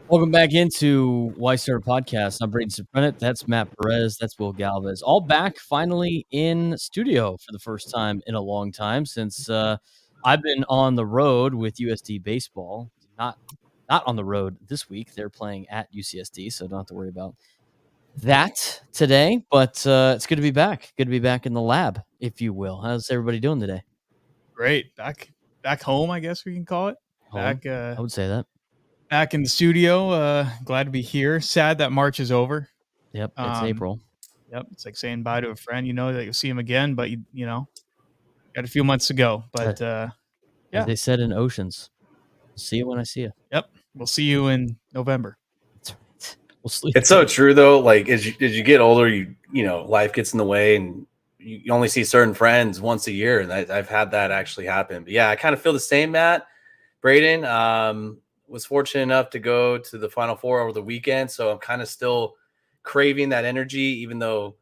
Welcome back into Why Start a Podcast. I'm Braden Soprenet. That's Matt Perez. That's Will Galvez. All back finally in studio for the first time in a long time since I've been on the road with USD baseball. Not on the road this week. They're playing at UCSD, so don't have to worry about that today. But it's good to be back. Good to be back in the lab, if you will. How's everybody doing today? Great. Back home, I guess we can call it. Home? I would say that. Back in the studio. Glad to be here. Sad that March is over. Yep, it's April. Yep, it's like saying bye to a friend. You know that you'll see him again, but you know, got a few months to go. But As yeah, they said in Oceans, see you when I see you. yep, we'll see you in November. That's right. We'll sleep. It's so true though. Like as you get older, you know, life gets in the way, and you only see certain friends once a year. And I've had that actually happen. But yeah, I kind of feel the same, Matt. Braden was fortunate enough to go to the Final Four over the weekend, so I'm kind of still craving that energy, even though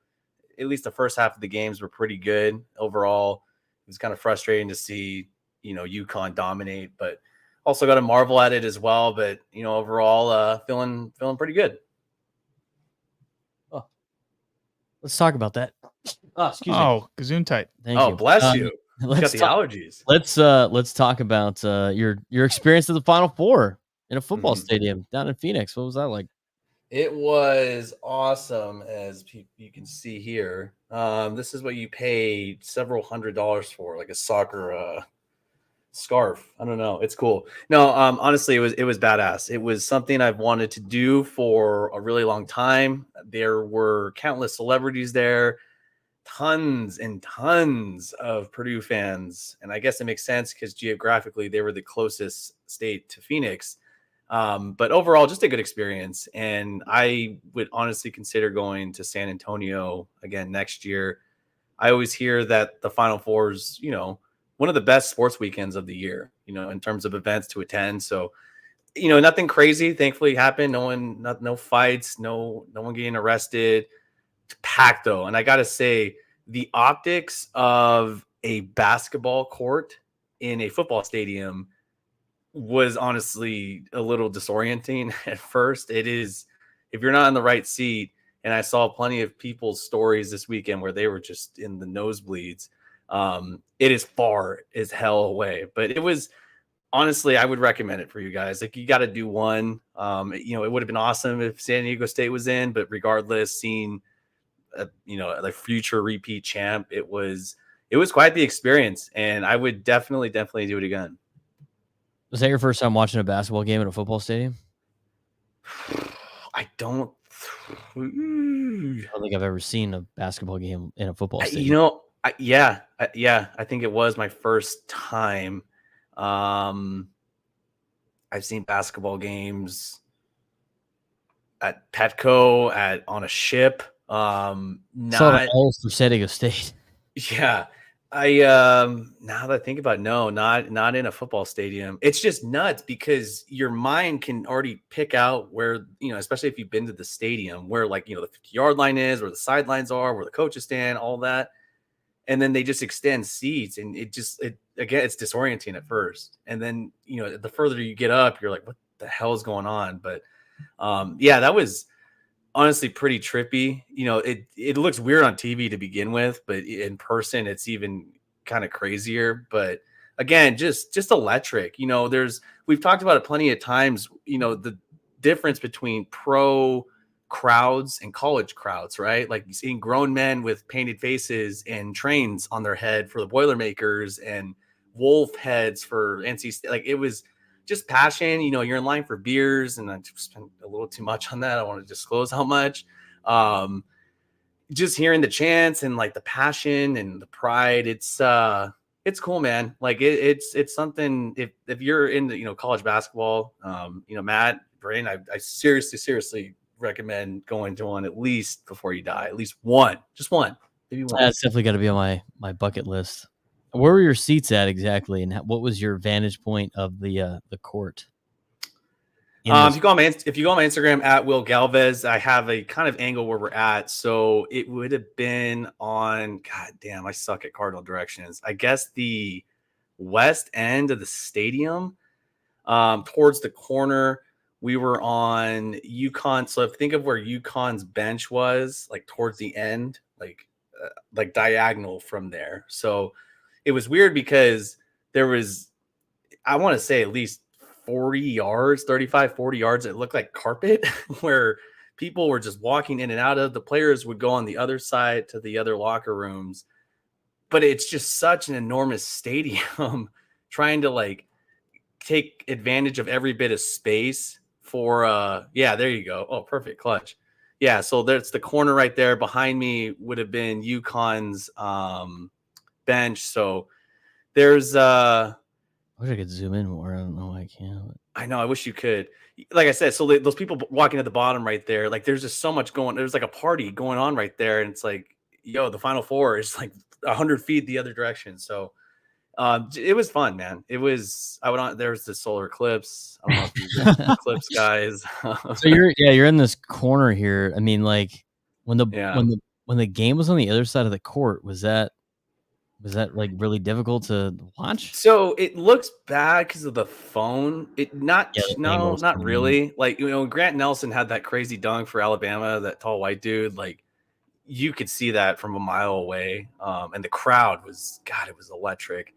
at least the first half of the games were pretty good overall. It was kind of frustrating to see, you know, UConn dominate, but also got to marvel at it as well. But you know, overall, feeling pretty good. Oh, let's talk about that. Oh, excuse me. Oh, gazoon tight. Thank you. Bless you. Let's got the allergies. Let's talk about your experience at the Final Four in a football stadium down in Phoenix. What was that like? It was awesome, as you can see here. This is what you paid several $100s for, like a soccer scarf. I don't know. It's cool. No, honestly, it was badass. It was something I've wanted to do for a really long time. There were countless celebrities there, tons and tons of Purdue fans, and I guess it makes sense because geographically they were the closest state to Phoenix. But overall, just a good experience. And I would honestly consider going to San Antonio again next year. I always hear that the Final Four is, you know, one of the best sports weekends of the year, you know, in terms of events to attend. So, you know, nothing crazy thankfully happened. No fights, no one getting arrested. Packed though. And I got to say, the optics of a basketball court in a football stadium was honestly a little disorienting at first. It is, if you're not in the right seat, and I saw plenty of people's stories this weekend where they were just in the nosebleeds. It is far as hell away, but it was honestly, I would recommend it for you guys. Like, you got to do one. You know, it would have been awesome if San Diego State was in, but regardless, seeing you know, the future repeat champ, it was quite the experience, and I would definitely do it again. Was that your first time watching a basketball game in a football stadium? I don't think I've ever seen a basketball game in a football stadium. You know, I think it was my first time. I've seen basketball games at Petco, on a ship. Not all for San Diego State. Yeah. I now that I think about it, no, not in a football stadium. It's just nuts because your mind can already pick out where, you know, especially if you've been to the stadium, where, like, you know, the 50-yard line is, where the sidelines are, where the coaches stand, all that. And then they just extend seats, and it again, it's disorienting at first. And then, you know, the further you get up, you're like, what the hell is going on? But yeah, that was honestly pretty trippy. You know, it looks weird on TV to begin with, but in person it's even kind of crazier. But again, just electric. You know, we've talked about it plenty of times, you know, the difference between pro crowds and college crowds, right? Like, seeing grown men with painted faces and trains on their head for the Boilermakers and wolf heads for NC State. Like, it was just passion. You know, you're in line for beers, and I spent a little too much on that. I want to disclose how much. Just hearing the chants and like the passion and the pride, it's cool, man. Like, it's something. If you're into, you know, college basketball, you know, Matt, Brain, I seriously recommend going to one at least before you die. At least one, just one, maybe one. That's definitely got to be on my bucket list. Where were your seats at exactly, and what was your vantage point of the court? If you go on my Instagram at Will Galvez, I have a kind of angle where we're at. So it would have been on, God damn, I suck at cardinal directions. I guess the west end of the stadium, towards the corner We were on UConn. So think of where UConn's bench was, like towards the end, like diagonal from there. So it was weird because there was, I want to say at least 40 yards, 35, 40 yards. It looked like carpet where people were just walking in and out of. The players would go on the other side to the other locker rooms. But it's just such an enormous stadium trying to like take advantage of every bit of space for yeah, there you go. Oh, perfect clutch. Yeah, so there's the corner right there. Behind me would have been UConn's bench. So there's I wish I could zoom in more. I don't know why I can't. I know, I wish you could. Like I said, so those people walking at the bottom right there, like there's just so much going. There's like a party going on right there, and it's like, yo, the Final Four is like 100 feet the other direction. So it was fun, man. It was. I went on. There was the solar eclipse. I don't know if you eclipse guys. So you're in this corner here. I mean, like when the game was on the other side of the court, was that like really difficult to watch? So it looks bad because of the phone. Not angles, really. Like, Grant Nelson had that crazy dunk for Alabama, that tall white dude. Like, you could see that from a mile away. And the crowd was, God, it was electric.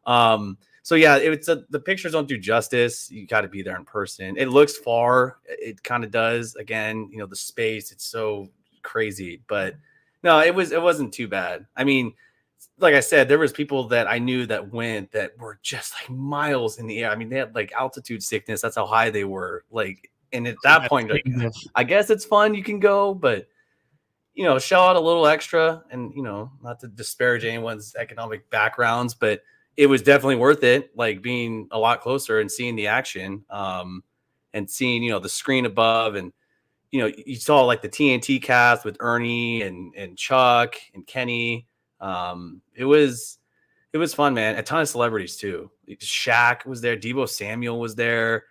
So yeah, the pictures don't do justice. You got to be there in person. It looks far. It kind of does. Again, the space, it's so crazy, but no, it wasn't too bad. I mean, like I said, there was people that I knew that went that were just like miles in the air. I mean, they had like altitude sickness. That's how high they were. Like, and at that point, like, I guess it's fun. You can go, but shell out a little extra, and not to disparage anyone's economic backgrounds, but it was definitely worth it. Like being a lot closer and seeing the action, and seeing the screen above, and you saw like the TNT cast with Ernie and Chuck and Kenny. It was fun, man. A ton of celebrities too. Shaq was there. Deebo Samuel was there.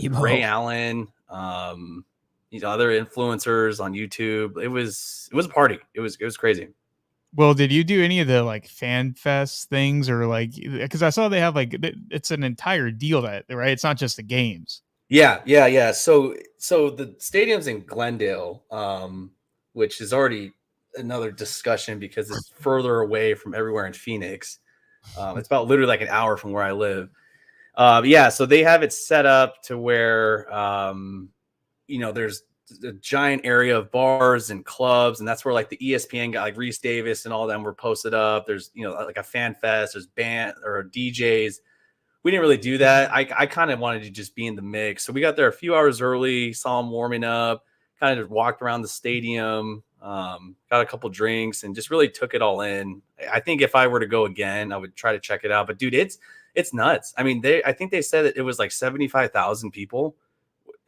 Ray Allen. Other influencers on YouTube. It was a party. It was crazy. Well, did you do any of the like fan fest things, or like, because I saw they have like, it's an entire deal, that right? It's not just the games. Yeah. So the stadium's in Glendale, which is already another discussion because it's further away from everywhere in Phoenix. It's about literally like an hour from where I live. Yeah, so they have it set up to where there's a giant area of bars and clubs, and that's where like the ESPN guy, like Reese Davis and all of them, were posted up. There's like a fan fest, there's band or DJs. We didn't really do that. I kind of wanted to just be in the mix, so we got there a few hours early, saw them warming up, kind of walked around the stadium, got a couple drinks, and just really took it all in. I think if I were to go again, I would try to check it out. But dude, it's nuts. I mean, I think they said that it was like 75,000 people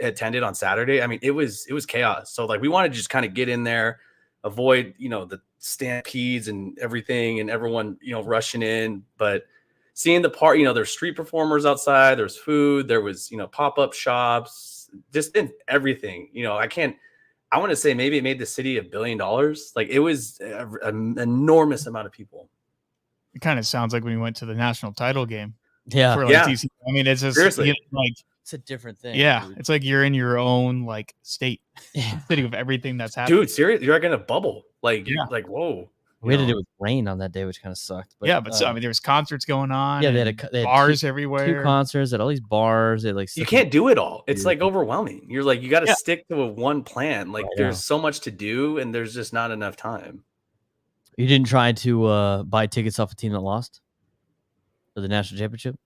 attended on Saturday. I mean, it was chaos. So like we wanted to just kind of get in there, avoid the stampedes and everything, and everyone rushing in. But seeing the part, there's street performers outside, there's food, there was pop-up shops, just in everything. I want to say maybe it made the city $1 billion. Like, it was an enormous amount of people. It kind of sounds like when we went to the national title game. Yeah. For like TCU. I mean, it's just seriously like, it's a different thing. Yeah, dude. it's like you're in your own like state, city of everything that's happening. Dude, seriously, you're like in a bubble. Like, like whoa. We had to do with rain on that day, which kind of sucked. But, so I mean, there was concerts going on. Yeah, they had bars everywhere. 2 concerts at all these bars. They like you can't do it all. It's like overwhelming. You're like, you got to stick to one plan. Like, there's so much to do, and there's just not enough time. You didn't try to buy tickets off a team that lost for the national championship?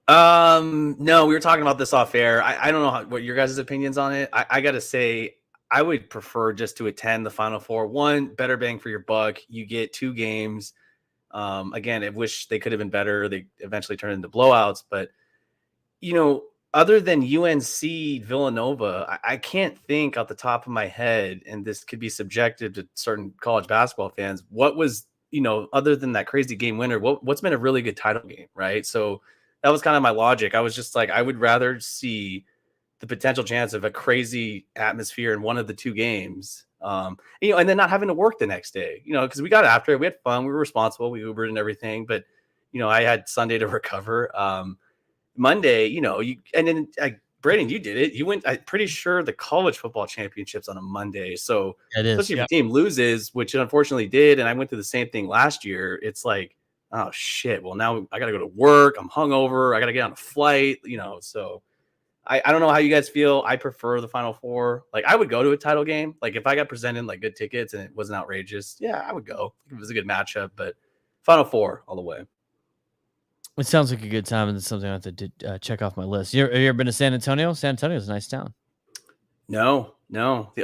No, we were talking about this off air. I don't know what your guys' opinions on it. I got to say, I would prefer just to attend the Final Four. One, better bang for your buck. You get 2 games. Again, I wish they could have been better. They eventually turned into blowouts, but other than UNC Villanova, I can't think off the top of my head, and this could be subjective to certain college basketball fans, what was, other than that crazy game winner, what's been a really good title game, right? So that was kind of my logic. I was just like, I would rather see the potential chance of a crazy atmosphere in one of the 2 games, and then not having to work the next day, because we got after it. We had fun. We were responsible. We Ubered and everything, but, I had Sunday to recover. Monday, and then Braden, you did it. You went, I'm pretty sure, the college football championships on a Monday. So It is. especially if your team loses, which it unfortunately did, and I went through the same thing last year, it's like, oh shit. Well, now I gotta go to work. I'm hungover. I gotta get on a flight, so I don't know how you guys feel. I prefer the Final Four. Like, I would go to a title game. Like, if I got presented like good tickets and it wasn't outrageous, yeah, I would go. It was a good matchup, but Final Four all the way. It sounds like a good time, and it's something I have to check off my list. You ever been to San Antonio? San Antonio is a nice town. No.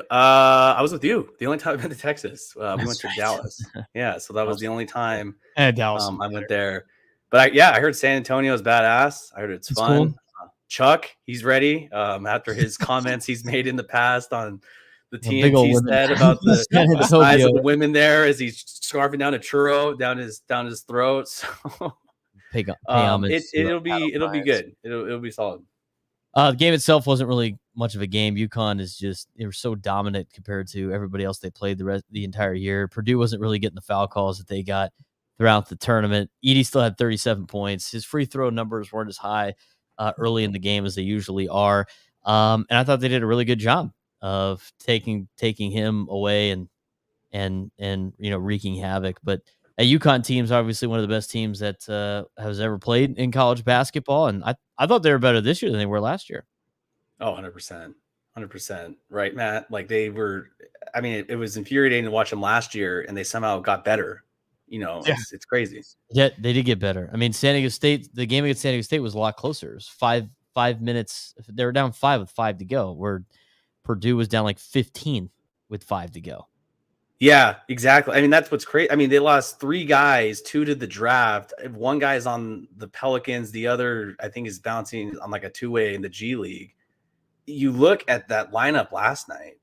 I was with you. The only time I've been to Texas, we went to Dallas. Yeah, so that was the only time Dallas. I went there. But I heard San Antonio is badass. I heard it's fun. Cool. Chuck, he's ready. After his comments he's made in the past on the TNT said about the size of the women there as he's scarfing down a churro down his throat. So it'll be good. It'll be solid. The game itself wasn't really much of a game. UConn they were so dominant compared to everybody else they played the entire year. Purdue wasn't really getting the foul calls that they got throughout the tournament. Edey still had 37 points. His free throw numbers weren't as high early in the game as they usually are. And I thought they did a really good job of taking him away and wreaking havoc. But a UConn team's obviously one of the best teams that has ever played in college basketball, and I thought they were better this year than they were last year. Oh, 100%. Right, Matt? Like, they were, I mean, it was infuriating to watch them last year, and they somehow got better. It's crazy. Yeah, they did get better. I mean, San Diego State, the game against San Diego State was a lot closer. It was five minutes. They were down 5 with 5 to go, where Purdue was down like 15 with 5 to go. Yeah, exactly. I mean, that's what's crazy. I mean, they lost 3 guys, 2 to the draft. 1 guy is on the Pelicans. The other, I think, is bouncing on like a 2-way in the G League. You look at that lineup last night.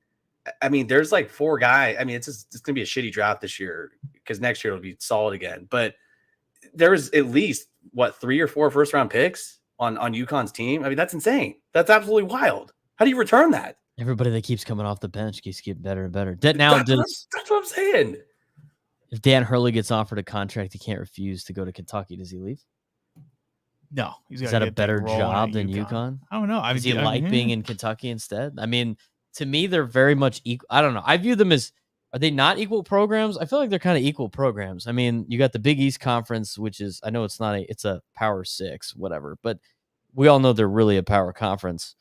I mean, there's like 4 guys. I mean, it's going to be a shitty draft this year because next year it'll be solid again. But there's at least, 3 or 4 first-round picks on UConn's team. I mean, that's insane. That's absolutely wild. How do you return that? Everybody that keeps coming off the bench keeps getting better and better. That's what I'm saying. If Dan Hurley gets offered a contract he can't refuse to go to Kentucky, does he leave? No. Is that a better job than UConn? I don't know. Does he like being in Kentucky instead? I mean, to me, they're very much equal. I don't know. I view them as, are they not equal programs? I feel like they're kind of equal programs. I mean, you got the Big East Conference, which is, I know it's a Power 6, whatever, but we all know they're really a power conference.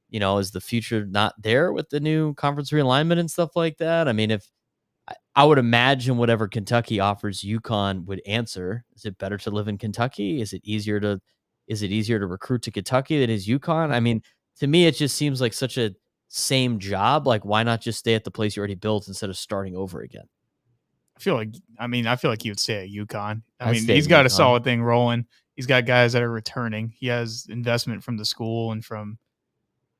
Is the future not there with the new conference realignment and stuff like that? I mean, if I would imagine whatever Kentucky offers UConn would answer. Is it better to live in Kentucky? Is it easier to recruit to Kentucky than is UConn? I mean, to me, it just seems like such a same job. Like, why not just stay at the place you already built instead of starting over again? I feel like he would stay at UConn. I mean, he's got a solid thing rolling. He's got guys that are returning. He has investment from the school and from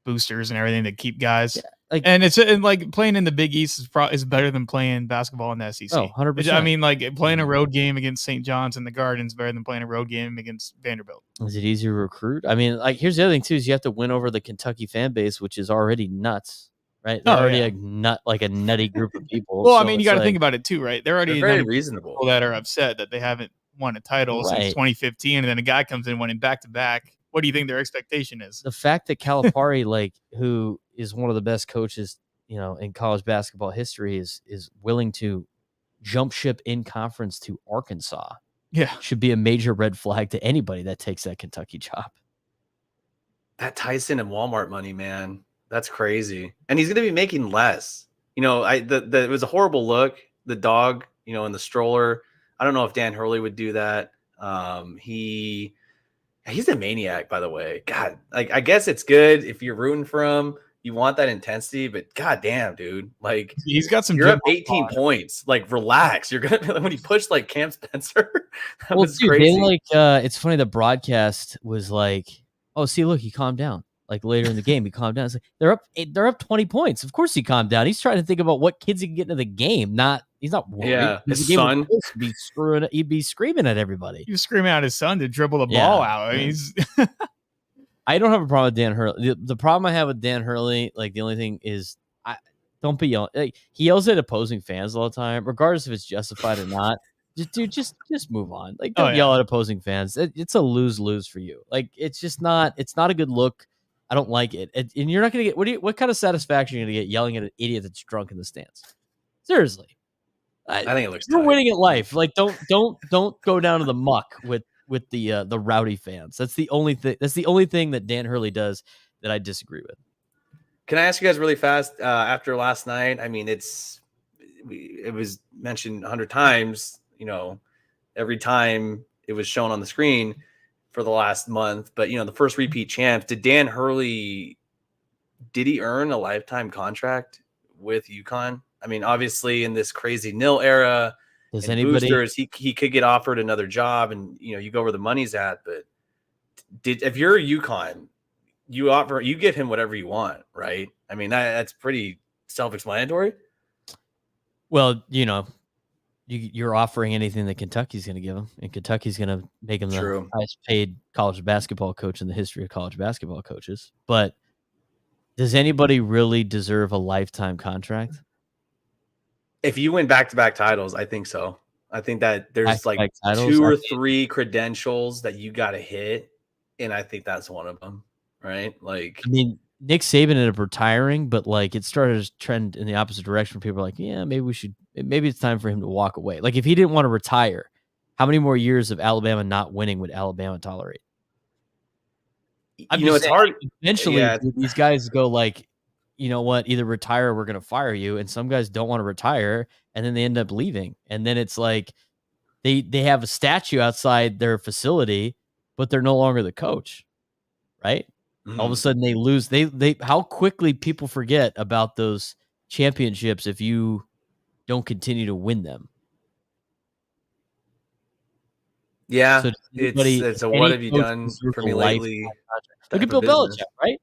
boosters and everything to keep guys. Yeah, and like playing in the Big East is better than playing basketball in the SEC. Oh, 100%. I mean, like playing a road game against St. John's in the Garden is better than playing a road game against Vanderbilt. Is it easier to recruit? I mean, like, here's the other thing too, is you have to win over the Kentucky fan base, which is already nuts, right? They're already a nutty group of people. Well, so I mean, you got to think about it too, right? They're already very reasonable people that are upset that they haven't won a title since 2015, and then a guy comes in winning back-to-back. What do you think their expectation is? The fact that Calipari, who is one of the best coaches, in college basketball history, is willing to jump ship in conference to Arkansas. Yeah, should be a major red flag to anybody that takes that Kentucky job. That Tyson and Walmart money, man, that's crazy. And he's going to be making less. It was a horrible look. The dog, in the stroller. I don't know if Dan Hurley would do that. He's a maniac, by the way. God, I guess it's good if you're rooting for him. You want that intensity, but god damn, dude. Like, he's got some. You're up 18 points. Like, relax. You're gonna be when he pushed like Cam Spencer. That was crazy. It's funny. The broadcast was like, "Oh, see, look, he calmed down." Like later in the game, he calmed down. It's like they're up 20 points. Of course, he calmed down. He's trying to think about what kids he can get into the game. He's not worried. Yeah, his son he'd be screaming at everybody. He was screaming at his son to dribble the ball out. I mean, I don't have a problem with Dan Hurley. The problem I have with Dan Hurley, the only thing is, don't be yelling. He yells at opposing fans all the time, regardless if it's justified or not. Just move on. Don't yell at opposing fans. It's a lose-lose for you. It's not a good look. I don't like it. And you're not going to get what kind of satisfaction are you going to get yelling at an idiot that's drunk in the stands? Seriously. I think it looks you're tight. winning at life. Like don't go down to the muck with the rowdy fans. That's the only thing that Dan Hurley does that I disagree with. Can I ask you guys really fast after last night? I mean, it was mentioned 100 times, every time it was shown on the screen for the last month, but the first repeat champs, did Dan Hurley, did he earn a lifetime contract with UConn? I mean, obviously in this crazy nil era, does and anybody boosters, he could get offered another job, and you go where the money's at. But if you're UConn, you give him whatever you want, right? I mean, that's pretty self-explanatory. Well, you're offering anything that Kentucky's going to give him, and Kentucky's going to make him the highest paid college basketball coach in the history of college basketball coaches. But does anybody really deserve a lifetime contract? If you win back-to-back titles, I think so. I think that there's back-to-back like titles, 2 or 3 credentials that you got to hit, and I think that's one of them, right? Like, I mean, Nick Saban ended up retiring, but like it started to trend in the opposite direction. People are like, yeah, maybe it's time for him to walk away. Like if he didn't want to retire, how many more years of Alabama not winning would Alabama tolerate? it's hard. Like, eventually, these guys go like, you know what, either retire or we're going to fire you. And some guys don't want to retire, and then they end up leaving. And then it's like they have a statue outside their facility, but they're no longer the coach, right? All of a sudden they lose. They how quickly people forget about those championships if you don't continue to win them. Yeah, so it's a what have you done for me lately? Look at Bill Belichick, right?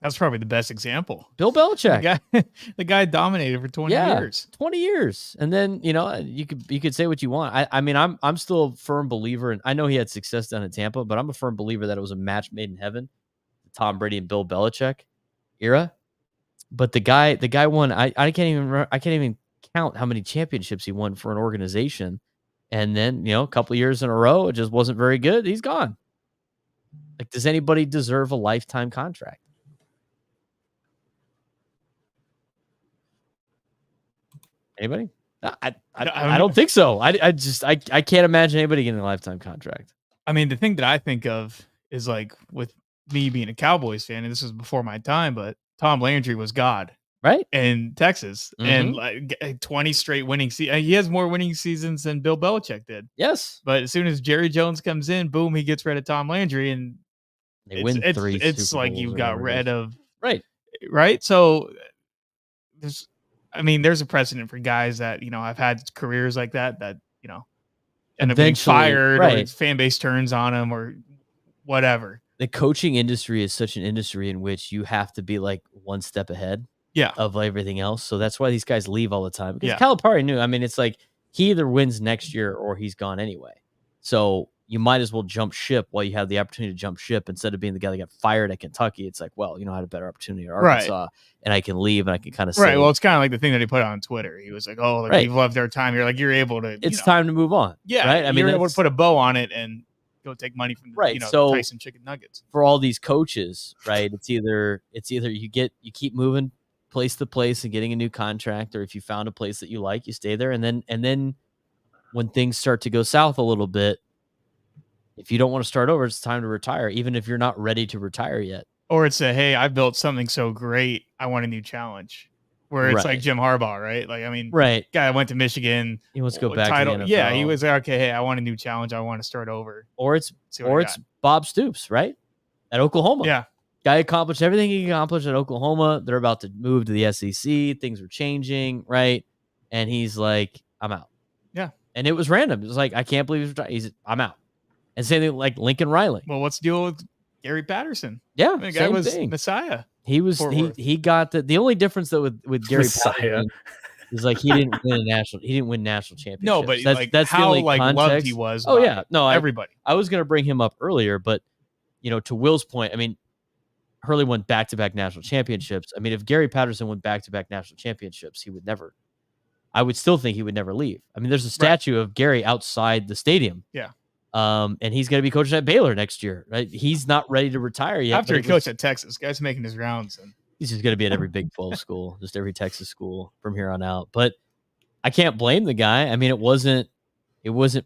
That's probably the best example. Bill Belichick. The guy dominated for 20 years. 20 years. And then, you could say what you want. I mean, I'm still a firm believer, and I know he had success down in Tampa, but I'm a firm believer that it was a match made in heaven, the Tom Brady and Bill Belichick era. But the guy won. I can't even count how many championships he won for an organization. And then, a couple of years in a row, it just wasn't very good. He's gone. Like, does anybody deserve a lifetime contract? Anybody? I don't think so. I can't imagine anybody getting a lifetime contract. I mean, the thing that I think of is like with me being a Cowboys fan, and this was before my time, but Tom Landry was God, right? In Texas, and like 20 straight winning seasons. He has more winning seasons than Bill Belichick did. Yes, but as soon as Jerry Jones comes in, boom, he gets rid of Tom Landry, and they win 3. It's like you got rid of right. So there's a precedent for guys that, have had careers like that, end up being fired, or his fan base turns on them or whatever. The coaching industry is such an industry in which you have to be like one step ahead of everything else. So that's why these guys leave all the time. Because Calipari knew, it's like he either wins next year or he's gone anyway. So you might as well jump ship while you have the opportunity to jump ship instead of being the guy that got fired at Kentucky. It's like, well, I had a better opportunity at Arkansas, and I can leave and I can kind of say, right. Well, it's kind of like the thing that he put on Twitter. He was like, "Oh, we've loved our time." You're like, you're able to. It's time to move on. Yeah, right. You're able to put a bow on it and go take money from so Tyson chicken nuggets. For all these coaches, right? It's either you keep moving place to place and getting a new contract, or if you found a place that you like, you stay there, and then when things start to go south a little bit, if you don't want to start over, it's time to retire, even if you're not ready to retire yet. Or it's hey, I built something so great, I want a new challenge. Where it's like Jim Harbaugh, right? Like, guy went to Michigan. He wants to go back to the NFL. Yeah, he was like, okay, hey, I want a new challenge. I want to start over. Or it's Bob Stoops, right? At Oklahoma. Yeah. Guy accomplished everything he accomplished at Oklahoma. They're about to move to the SEC. Things are changing, right? And he's like, I'm out. Yeah. And it was random. It was like, I can't believe he's retired. I'm out. And same thing like Lincoln Riley. Well, what's the deal with Gary Patterson? Yeah, the guy was Messiah. He was he got the only difference though with Gary Patterson is like he didn't win national championships. No, but that's how the only context. Loved he was. Oh yeah, no, everybody. I was gonna bring him up earlier, but to Will's point, Hurley won back-to-back national championships. If Gary Patterson won back-to-back national championships, he would never. I would still think he would never leave. There's a statue of Gary outside the stadium. Yeah. And he's going to be coaching at Baylor next year, right? He's not ready to retire yet. After he coached at Texas, guy's making his rounds. And he's just going to be at every Big 12 school, just every Texas school from here on out. But I can't blame the guy. I mean, it wasn't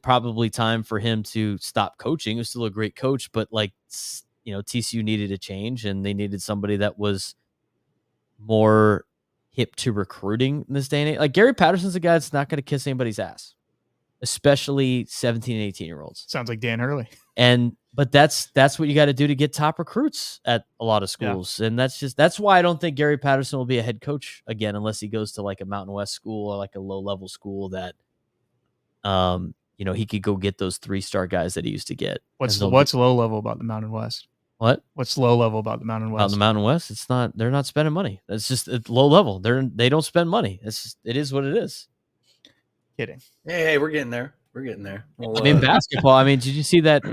probably time for him to stop coaching. He was still a great coach, but like, TCU needed a change, and they needed somebody that was more hip to recruiting in this day and age. Like, Gary Patterson's a guy that's not going to kiss anybody's ass, especially 17 and 18-year-olds. Sounds like Dan Hurley. But that's what you got to do to get top recruits at a lot of schools. Yeah. And that's why I don't think Gary Patterson will be a head coach again, unless he goes to like a Mountain West school or like a low-level school that he could go get those 3-star guys that he used to get. What's low level about the Mountain West? What's low level about the Mountain West? On the Mountain West, they're not spending money. It's low level. They don't spend money. It is what it is. Kidding. Hey, we're getting there. Well, I mean, basketball. I mean, did you see that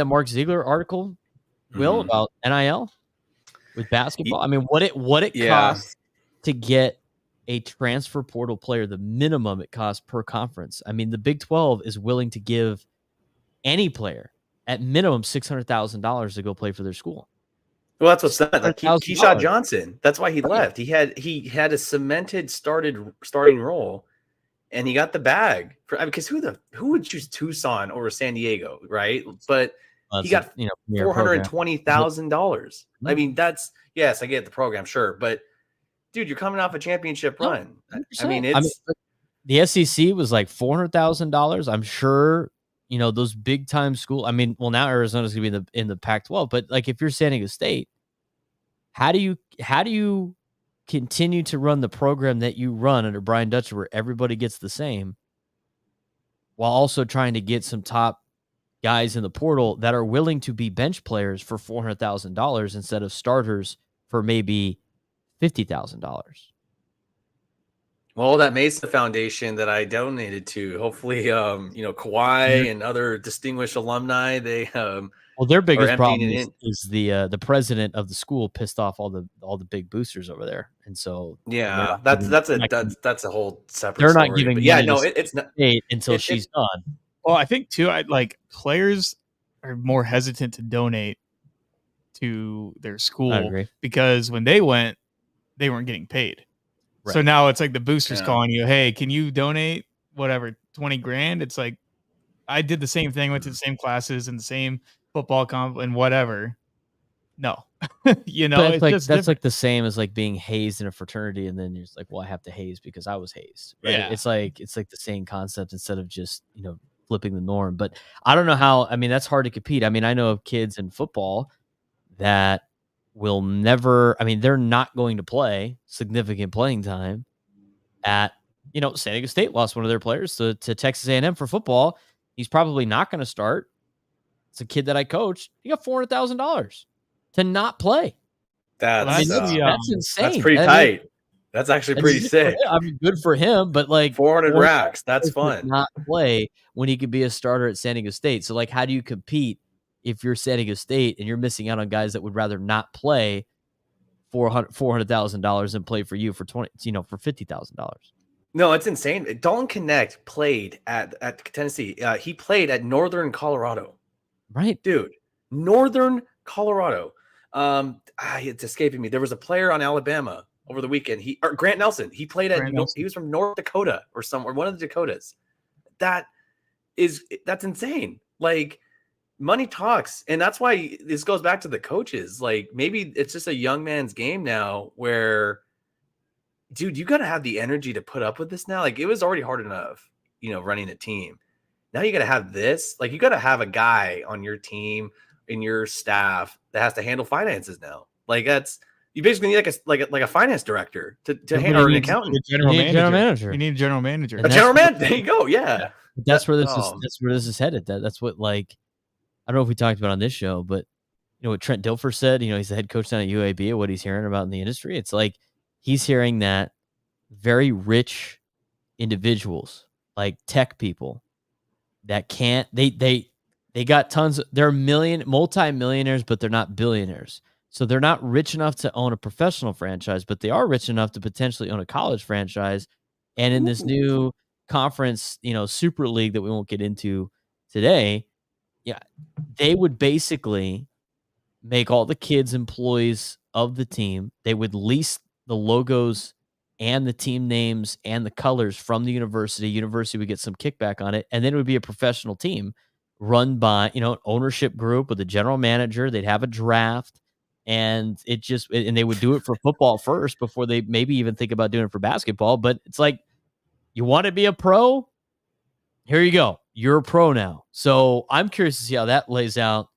Mark Ziegler article, Will, about NIL with basketball? I mean, what it costs to get a transfer portal player, the minimum it costs per conference. I mean, the Big 12 is willing to give any player at minimum $600,000 to go play for their school. Well, that's what's that. Like Keyshawn Johnson. That's why he left. He had a cemented starting role, and he got the bag because who would choose Tucson over San Diego, right? But he got $420,000. I mean, yes, I get the program, sure, but dude, you're coming off a championship run. 100%. I mean, the SEC was like $400,000. I'm sure, those big time schools. I mean, well, now Arizona's gonna be in the Pac-12, but like if you're San Diego State, how do you continue to run the program that you run under Brian Dutcher, where everybody gets the same, while also trying to get some top guys in the portal that are willing to be bench players for $400,000 instead of starters for maybe $50,000. Well, that Mesa Foundation that I donated to, hopefully, Kawhi and other distinguished alumni, they their biggest problem is the president of the school pissed off all the big boosters over there, and so that's a whole separate. They're story. not giving, it's not until she's done. Well, I think too, players are more hesitant to donate to their school because when they went, they weren't getting paid. Right. So now it's like the boosters calling you, hey, can you donate whatever, 20 grand? It's like, I did the same thing, went to the same classes and the same football comp and whatever. No, it's like, that's like the same as like being hazed in a fraternity. And then you're just like, well, I have to haze because I was hazed. Right? Yeah. It's like the same concept instead of just, flipping the norm. But I don't know how, I mean, that's hard to compete. I mean, I know of kids in football that will never, I mean, they're not going to play significant playing time at, San Diego State lost one of their players to Texas A&M for football. He's probably not going to start. It's a kid that I coached. He got $400,000 to not play. That's insane. That's pretty tight. That's actually pretty sick. I mean, good for him, but like 400 racks. That's fun. Not play when he could be a starter at San Diego State. So like, how do you compete if you're San Diego State and you're missing out on guys that would rather not play $400,000 and play for you for for $50,000? No, it's insane. Dalton Connect played at Tennessee. He played at Northern Colorado. Right, dude. Northern Colorado. It's escaping me. There was a player on Alabama over the weekend. Grant Nelson. He played he was from North Dakota or somewhere, one of the Dakotas. That's insane. Like, money talks, and that's why this goes back to the coaches. Like, maybe it's just a young man's game now where, dude, you got to have the energy to put up with this now. Like, it was already hard enough, running a team. Now you got to have this. Like, you got to have a guy on your team, in your staff, that has to handle finances now. Like, you basically need like a finance director to handle, or an accountant. General manager. You need a general manager. A general manager. There you go. Yeah. That's where this is headed. That's what, like, I don't know if we talked about on this show, but what Trent Dilfer said, he's the head coach down at UAB, and what he's hearing about in the industry. It's like he's hearing that very rich individuals, like tech people, that can't, they got tons of, they're multi-millionaires, but they're not billionaires. So they're not rich enough to own a professional franchise, but they are rich enough to potentially own a college franchise. And in this new conference, Super League that we won't get into today, Yeah, they would basically make all the kids employees of the team. They would lease the logos and the team names and the colors from the university. University would get some kickback on it, and then it would be a professional team run by, an ownership group with a general manager. They'd have a draft, and they would do it for football first before they maybe even think about doing it for basketball. But it's like, you want to be a pro? Here you go. You're a pro now. So I'm curious to see how that lays out.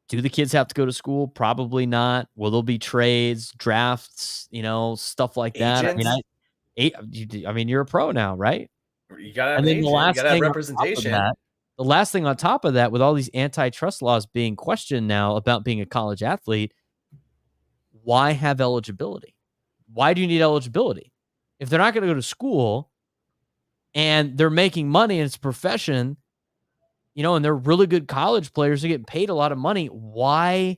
Do the kids have to go to school? Probably not. Will there be trades, drafts, stuff like that? Agents? I mean, you're a pro now, right? You gotta have an agent. You gotta have representation. The last thing on top of that, with all these antitrust laws being questioned now about being a college athlete, why have eligibility? Why do you need eligibility? If they're not going to go to school and they're making money and it's a profession, and they're really good college players who get paid a lot of money, why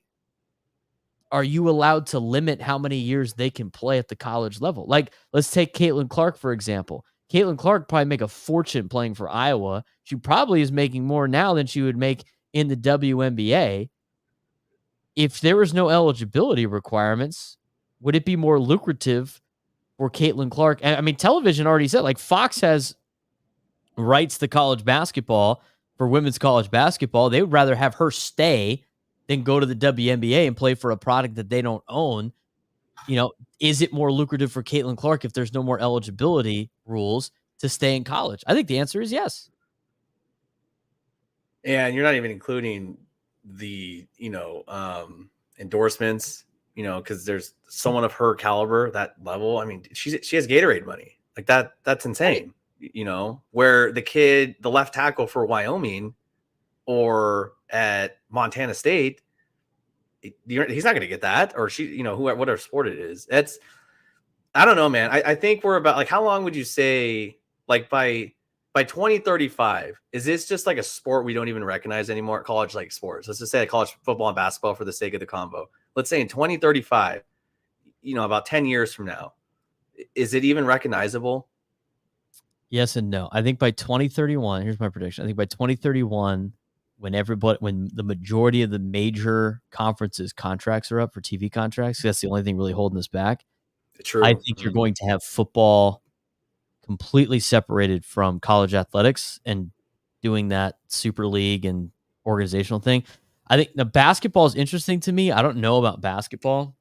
are you allowed to limit how many years they can play at the college level? Like, let's take Caitlin Clark, for example. Caitlin Clark probably make a fortune playing for Iowa. She probably is making more now than she would make in the WNBA. If there was no eligibility requirements, would it be more lucrative for Caitlin Clark? And I mean, television already said, like, Fox has rights to college basketball for women's college basketball. They would rather have her stay than go to the WNBA and play for a product that they don't own. Is it more lucrative for Caitlin Clark if there's no more eligibility rules to stay in college? I think the answer is yes. And you're not even including the, endorsements, because there's someone of her caliber, that level. I mean, she has Gatorade money. Like that's insane. Where the left tackle for Wyoming or at Montana State, he's not going to get that, or she, whatever sport it is. I don't know, man. I think we're about, like, how long would you say, like, by 2035, is this just like a sport we don't even recognize anymore? College, like, sports. Let's just say college football and basketball for the sake of the convo. Let's say in 2035, about 10 years from now, is it even recognizable? Yes and no. I think by 2031, here's my prediction. I think by 2031, when the majority of the major conferences contracts are up for TV contracts, that's the only thing really holding us back. True. I think you're going to have football completely separated from college athletics and doing that super league and organizational thing. I think the basketball is interesting to me. I don't know about basketball.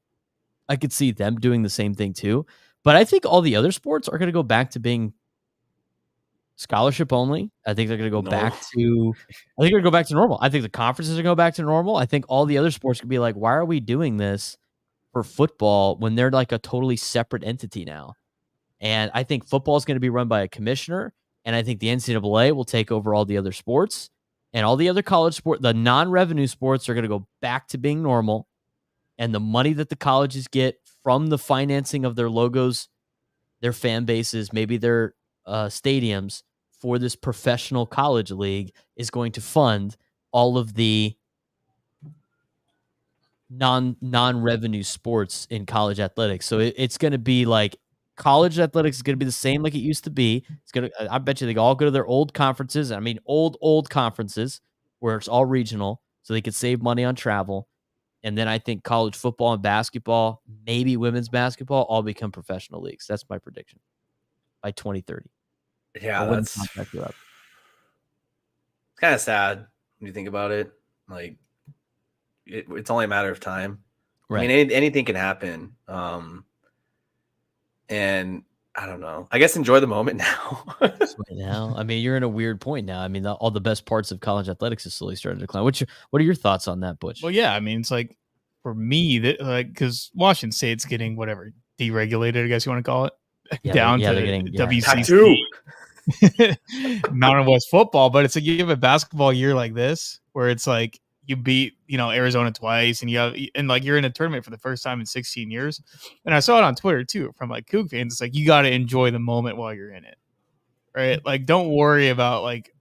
I could see them doing the same thing too, but I think all the other sports are going to go back to being scholarship only. I think they're going to go back to normal. I think the conferences are going to go back to normal. I think all the other sports could be like, why are we doing this for football when they're like a totally separate entity now? And I think football is going to be run by a commissioner, and I think the NCAA will take over all the other sports, and all the other college sports, the non-revenue sports, are going to go back to being normal. And the money that the colleges get from the financing of their logos, their fan bases, maybe their stadiums for this professional college league is going to fund all of the non-revenue sports in college athletics. So it's going to be like, college athletics is going to be the same like it used to be. I bet you they all go to their old conferences. I mean, old conferences where it's all regional, so they could save money on travel. And then I think college football and basketball, maybe women's basketball, all become professional leagues. That's my prediction by 2030. Yeah, that's kind of sad when you think about it. Like, it's only a matter of time. Right. I mean, anything can happen. And I don't know. I guess enjoy the moment now. I mean, you're in a weird point now. I mean, all the best parts of college athletics is slowly starting to decline. What are your thoughts on that, Butch? Well, yeah, I mean, it's like, for me, that, like, because Washington State's getting whatever deregulated, I guess you want to call it, down to WCC, Mountain West football. But it's like, you have a basketball year like this where it's like you beat, Arizona twice, and you're in a tournament for the first time in 16 years. And I saw it on Twitter too from like Coug fans. It's like, you got to enjoy the moment while you're in it, right? Like, don't worry about like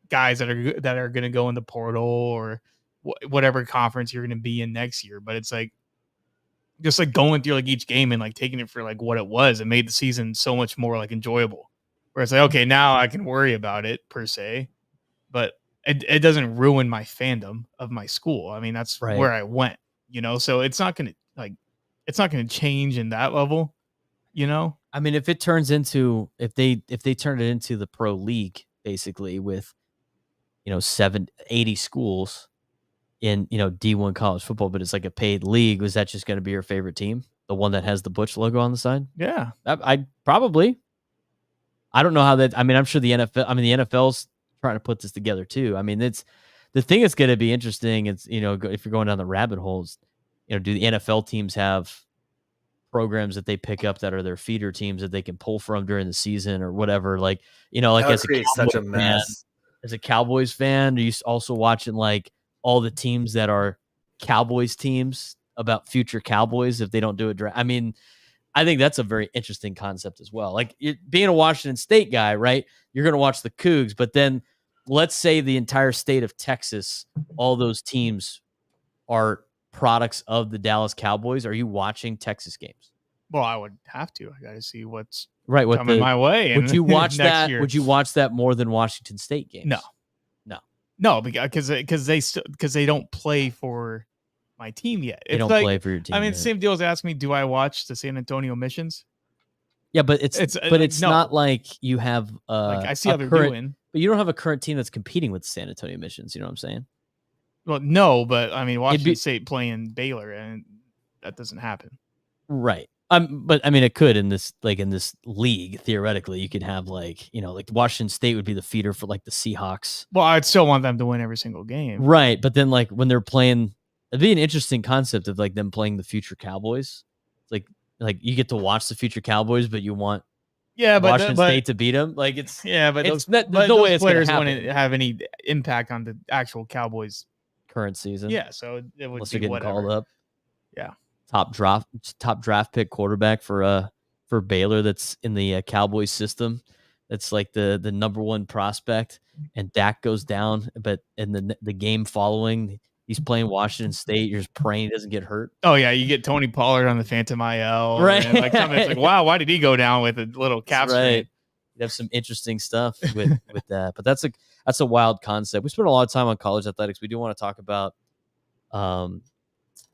guys that are going to go in the portal or whatever conference you're going to be in next year. But it's like, just like going through like each game and like taking it for like what it was, it made the season so much more like enjoyable. Where it's like, okay, now I can worry about it per se, but it doesn't ruin my fandom of my school. I mean, that's Right. where I went, so it's not going to change in that level, I mean, if they turn it into the pro league, basically with, 80 schools in, D1 college football, but it's like a paid league, was that just going to be your favorite team? The one that has the Butch logo on the side? Yeah. I probably. I don't know how that. I mean, I'm sure the NFL's trying to put this together too. I mean, it's the thing that's going to be interesting. It's if you're going down the rabbit holes, do the NFL teams have programs that they pick up that are their feeder teams that they can pull from during the season or whatever? Like like that creates such a mess. As a Cowboys fan, are you also watching like all the teams that are Cowboys teams about future Cowboys if they don't do a draft? I mean, I think that's a very interesting concept as well. Like being a Washington State guy, right? You're going to watch the Cougs, but then let's say the entire state of Texas, all those teams are products of the Dallas Cowboys. Are you watching Texas games? Well, I would have to. I got to see what's right coming my way. Would you watch that? Year. Would you watch that more than Washington State games? No, because they don't play for my team yet. They don't play for your team. I mean, same deal as asking me, do I watch the San Antonio Missions? Yeah, but it's not like you have I see how they're doing. But you don't have a current team that's competing with the San Antonio Missions. You know what I'm saying? Well, no, but I mean, Washington State playing Baylor, and that doesn't happen. Right. But I mean, it could in this league. Theoretically, you could have like Washington State would be the feeder for like the Seahawks. Well, I'd still want them to win every single game. Right, but then like when they're playing, it'd be an interesting concept of like them playing the future Cowboys. It's like you get to watch the future Cowboys, but you want Washington State to beat them. Like it's there's no way players wouldn't have any impact on the actual Cowboys current season. Yeah, so it would be getting called up. Yeah. Top draft pick quarterback for Baylor that's in the Cowboys system. That's like the number one prospect, and Dak goes down, but in the game following, he's playing Washington State. You're just praying he doesn't get hurt. Oh yeah, you get Tony Pollard on the Phantom IL, right? And it's like, wow, why did he go down with a little cap strain? You have some interesting stuff with that, but that's a wild concept. We spent a lot of time on college athletics. We do want to talk about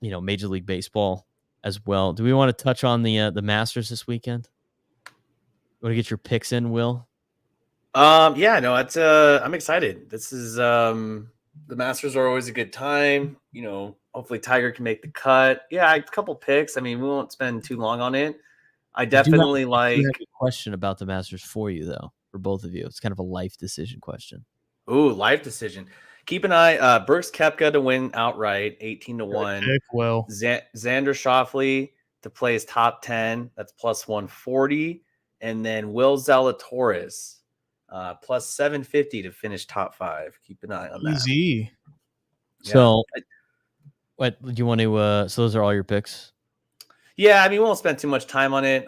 Major League Baseball as well. Do we want to touch on the Masters this weekend? You want to get your picks in, Will? Yeah, no, it's I'm excited. This is the Masters are always a good time. Hopefully Tiger can make the cut. Yeah, a couple picks. I mean, we won't spend too long on it. I definitely I have a question about the Masters for you though, for both of you. It's kind of a life decision question. Ooh, life decision. Keep an eye. Brooks Koepka to win outright, 18-1. Will Xander Schauffele to play his top 10. That's plus 140. And then Will Zalatoris plus 750 to finish top 5. Keep an eye on that. Easy. Yeah. So, what do you want to? So those are all your picks. Yeah, I mean, we won't spend too much time on it.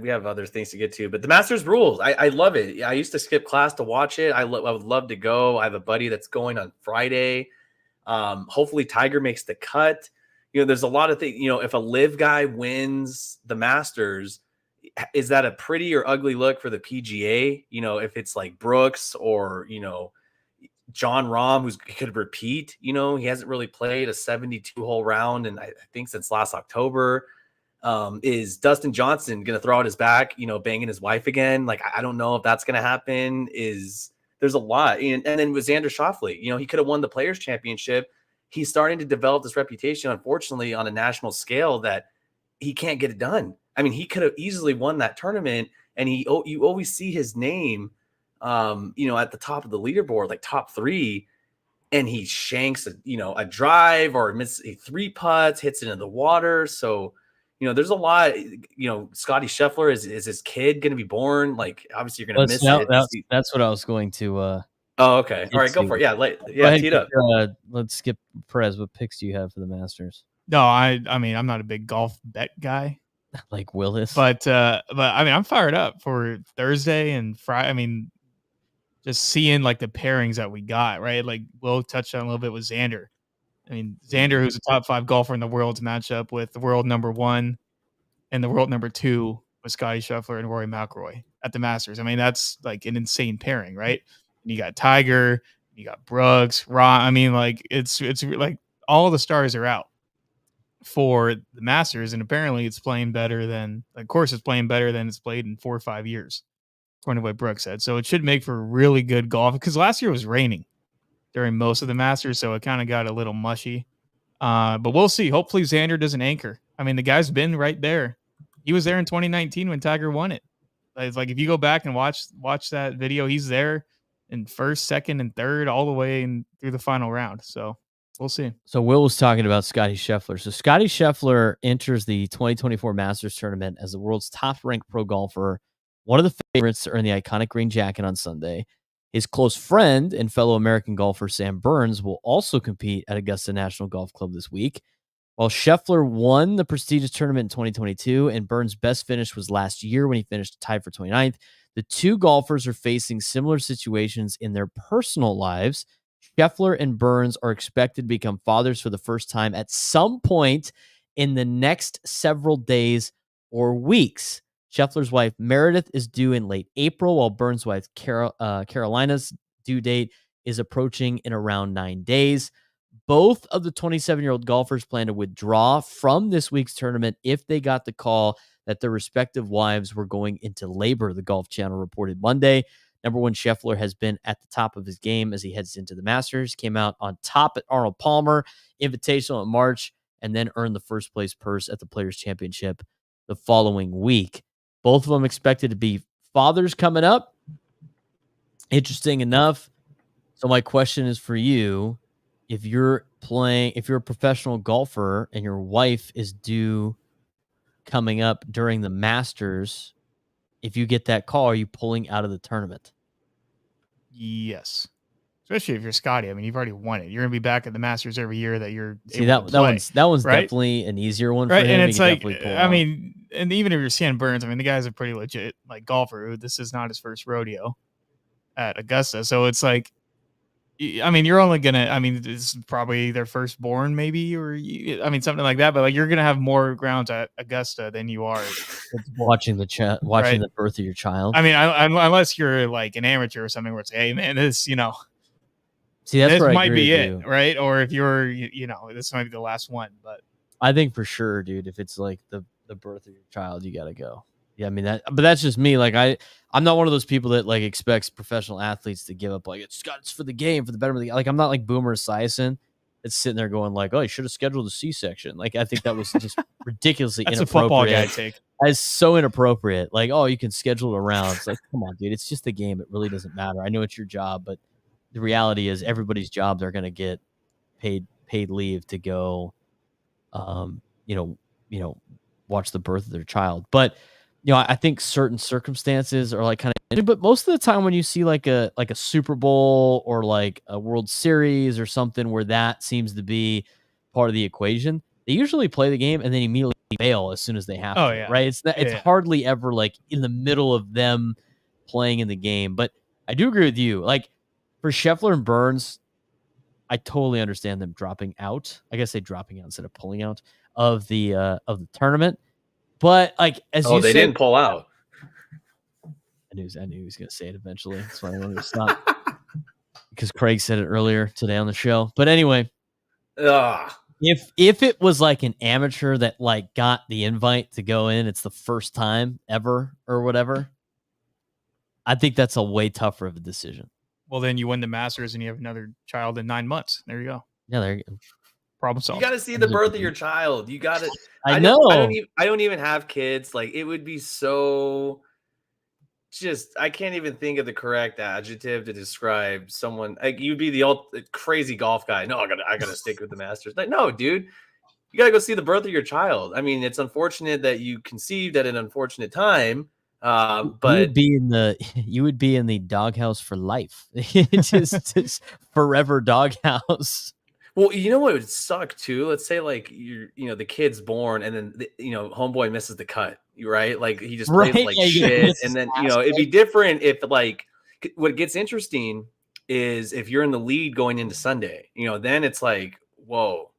We have other things to get to, but the Masters rules. I love it. I used to skip class to watch it. I would love to go. I have a buddy that's going on Friday. Hopefully Tiger makes the cut. There's a lot of things. If a live guy wins the Masters, is that a pretty or ugly look for the PGA? If it's like Brooks or John Rahm, who could repeat. He hasn't really played a 72-hole round, and I think since last October. Is Dustin Johnson going to throw out his back, banging his wife again? Like, I don't know if that's going to happen. There's a lot. And then with Xander Schauffele, he could have won the Players Championship. He's starting to develop this reputation, unfortunately, on a national scale that he can't get it done. I mean, he could have easily won that tournament, and you always see his name, at the top of the leaderboard, like top 3, and he shanks a drive or misses 3 putts, hits it into the water. So, there's a lot. Scotty Scheffler is his kid going to be born? Like, obviously, you're going to miss it. That's what I was going to. Oh, okay. All right, go for it. Yeah, tee it up. Let's skip Perez. What picks do you have for the Masters? No, I mean, I'm not a big golf bet guy, like Willis. But I mean, I'm fired up for Thursday and Friday. I mean, just seeing like the pairings that we got, right? Like Will touched on a little bit with Xander. I mean, Xander, who's a top 5 golfer in the world, to match up with the world number 1 and the world number 2 with Scotty Scheffler and Rory McIlroy at the Masters. I mean, that's like an insane pairing, right? You got Tiger, you got Brooks, Ron. I mean, like it's like all the stars are out for the Masters, and apparently it's playing better than, of course, it's playing better than it's played in 4 or 5 years, according to what Brooks said. So it should make for really good golf, because last year was raining during most of the Masters, so it kind of got a little mushy. But we'll see. Hopefully Xander doesn't anchor. I mean, the guy's been right there. He was there in 2019 when Tiger won it. It's like if you go back and watch that video, he's there in first, second, and third all the way in through the final round. So we'll see. So Will was talking about Scotty Scheffler. So Scotty Scheffler enters the 2024 Masters tournament as the world's top-ranked pro golfer, one of the favorites to earn the iconic green jacket on Sunday. His close friend and fellow American golfer Sam Burns will also compete at Augusta National Golf Club this week. While Scheffler won the prestigious tournament in 2022 and Burns' best finish was last year when he finished tied for 29th, the two golfers are facing similar situations in their personal lives. Scheffler and Burns are expected to become fathers for the first time at some point in the next several days or weeks. Scheffler's wife, Meredith, is due in late April, while Burns' wife, Carolina's due date is approaching in around 9 days. Both of the 27-year-old golfers plan to withdraw from this week's tournament if they got the call that their respective wives were going into labor, the Golf Channel reported Monday. Number one, Scheffler has been at the top of his game as he heads into the Masters, came out on top at Arnold Palmer Invitational in March, and then earned the first place purse at the Players' Championship the following week. Both of them expected to be fathers coming up. Interesting enough. So my question is for you. If you're a professional golfer and your wife is due coming up during the Masters, if you get that call, are you pulling out of the tournament? Yes. Especially if you're Scotty. I mean, you've already won it. You're going to be back at the Masters every year that you're able to play. That one's right? Definitely an easier one right? for him. And it's like, I mean, and even if you're Sam Burns, I mean, the guy's a pretty legit like golfer. This is not his first rodeo at Augusta. So it's like, I mean, you're only going to, I mean, this is probably their firstborn maybe, or I mean, something like that. But like, you're going to have more grounds at Augusta than you are watching the birth of your child. I mean, unless you're like an amateur or something where it's, hey, man, this, see, that's this where might be it, right? Or if you're, this might be the last one. But I think for sure, dude, if it's like the birth of your child, you got to go. Yeah, I mean but that's just me. Like I'm not one of those people that like expects professional athletes to give up. Like it's for the game, for the betterment of the game. Like I'm not like Boomer Esiason that's sitting there going like, oh, you should have scheduled a C-section. Like I think that was just ridiculously that's inappropriate. A football guy take. That's so inappropriate. Like, oh, you can schedule it around. It's like, come on, dude. It's just a game. It really doesn't matter. I know it's your job, but the reality is everybody's job, they're going to get paid leave to go, watch the birth of their child. But I think certain circumstances are like kind of, but most of the time when you see like a Super Bowl or like a World Series or something where that seems to be part of the equation, they usually play the game and then immediately bail as soon as they have to. Yeah. Right? It's hardly ever like in the middle of them playing in the game. But I do agree with you. Like for Scheffler and Burns, I totally understand them dropping out. I guess dropping out instead of pulling out of the tournament. But like as you said, they didn't pull out. I knew he was going to say it eventually. That's why I wanted to stop because Craig said it earlier today on the show. But anyway, if it was like an amateur that like got the invite to go in, it's the first time ever or whatever, I think that's a way tougher of a decision. Well, then you win the Masters and you have another child in 9 months. There you go. Yeah, there you go. Problem solved. You got to see the birth of your child. You got to. I know. I don't even have kids. Like it would be so. I can't even think of the correct adjective to describe someone. Like you'd be the crazy golf guy. No, I gotta stick with the Masters. Like no, dude, you gotta go see the birth of your child. I mean, it's unfortunate that you conceived at an unfortunate time. But you would be in the doghouse for life. just forever doghouse. Well, you know what would suck too? Let's say like the kid's born and then homeboy misses the cut, right? Like he just plays like shit, and then it'd be different if like what gets interesting is if you're in the lead going into Sunday, then it's like whoa,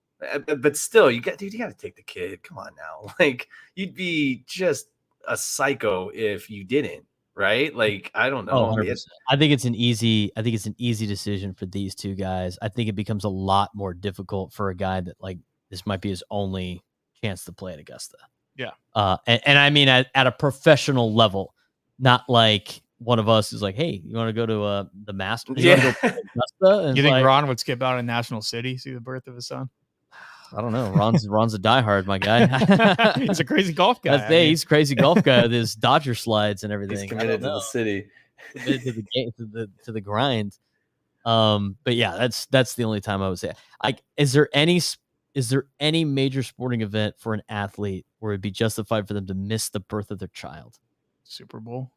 but still you got to take the kid. Come on now, like you'd be just a psycho if you didn't. right? Like, I don't know. 100%. I think it's an easy decision for these two guys. I think it becomes a lot more difficult for a guy that like this might be his only chance to play at Augusta. Yeah. And I mean at a professional level, not like one of us is like, hey, you want to go to the Masters? You want to go play Augusta? And you think Ron would skip out in National City, see the birth of his son? I don't know. Ron's a diehard, my guy. He's a crazy golf guy. He's a crazy golf guy with his Dodger slides and everything. He's committed to the city, committed to the game, to the grind. But yeah, that's the only time I would say. Like, is there any major sporting event for an athlete where it'd be justified for them to miss the birth of their child? Super Bowl.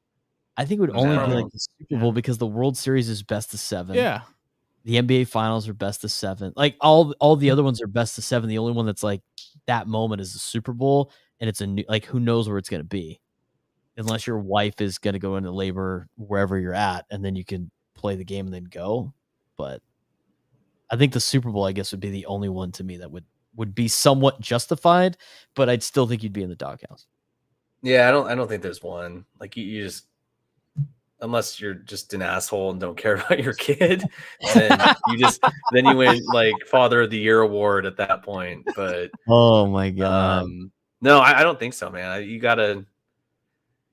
I think it would only be like the Super Bowl because the World Series is best of 7. Yeah. The NBA Finals are best of 7. Like all the other ones are best of 7. The only one that's like that moment is the Super Bowl, and it's a new, like, who knows where it's going to be, unless your wife is going to go into labor wherever you're at, and then you can play the game and then go. But I think the Super Bowl, I guess, would be the only one to me that would be somewhat justified, but I'd still think you'd be in the doghouse. Yeah, I don't think there's one. Like you just, unless you're just an asshole and don't care about your kid, then you win like Father of the Year award at that point. But oh my god, no, I don't think so, man. You gotta,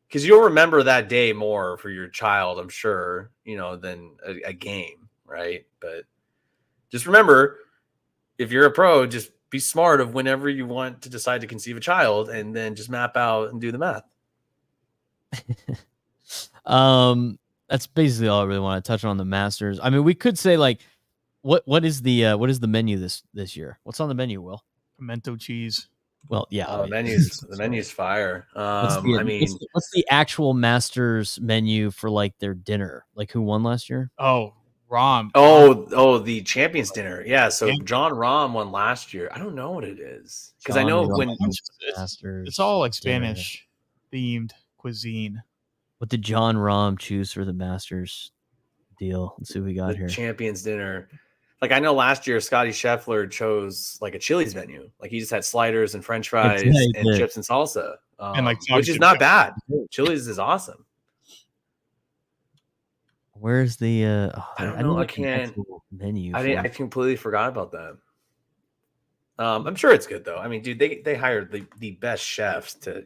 because you'll remember that day more for your child, I'm sure, than a game, right? But just remember, if you're a pro, just be smart of whenever you want to decide to conceive a child, and then just map out and do the math. That's basically all I really want to touch on the Masters. I mean, we could say like, what is the menu this year? What's on the menu, Will? Pimento cheese. Well, yeah, the menu's fire. What's the actual Masters menu for like their dinner? Like, who won last year? Oh, Rahm. The Champions Dinner. Yeah, so John Rahm won last year. I don't know what it is because I know when it's all like Spanish themed cuisine. What did John Rahm choose for the Masters deal? Let's see what we got here. Champions Dinner. Like, I know last year Scotty Scheffler chose like a Chili's menu. Like, he just had sliders and French fries and chips and salsa, and like, which is not bad. Chili's is awesome. Where's the? I don't know. I can't menu. I completely forgot about that. I'm sure it's good though. I mean, dude, they hired the best chefs to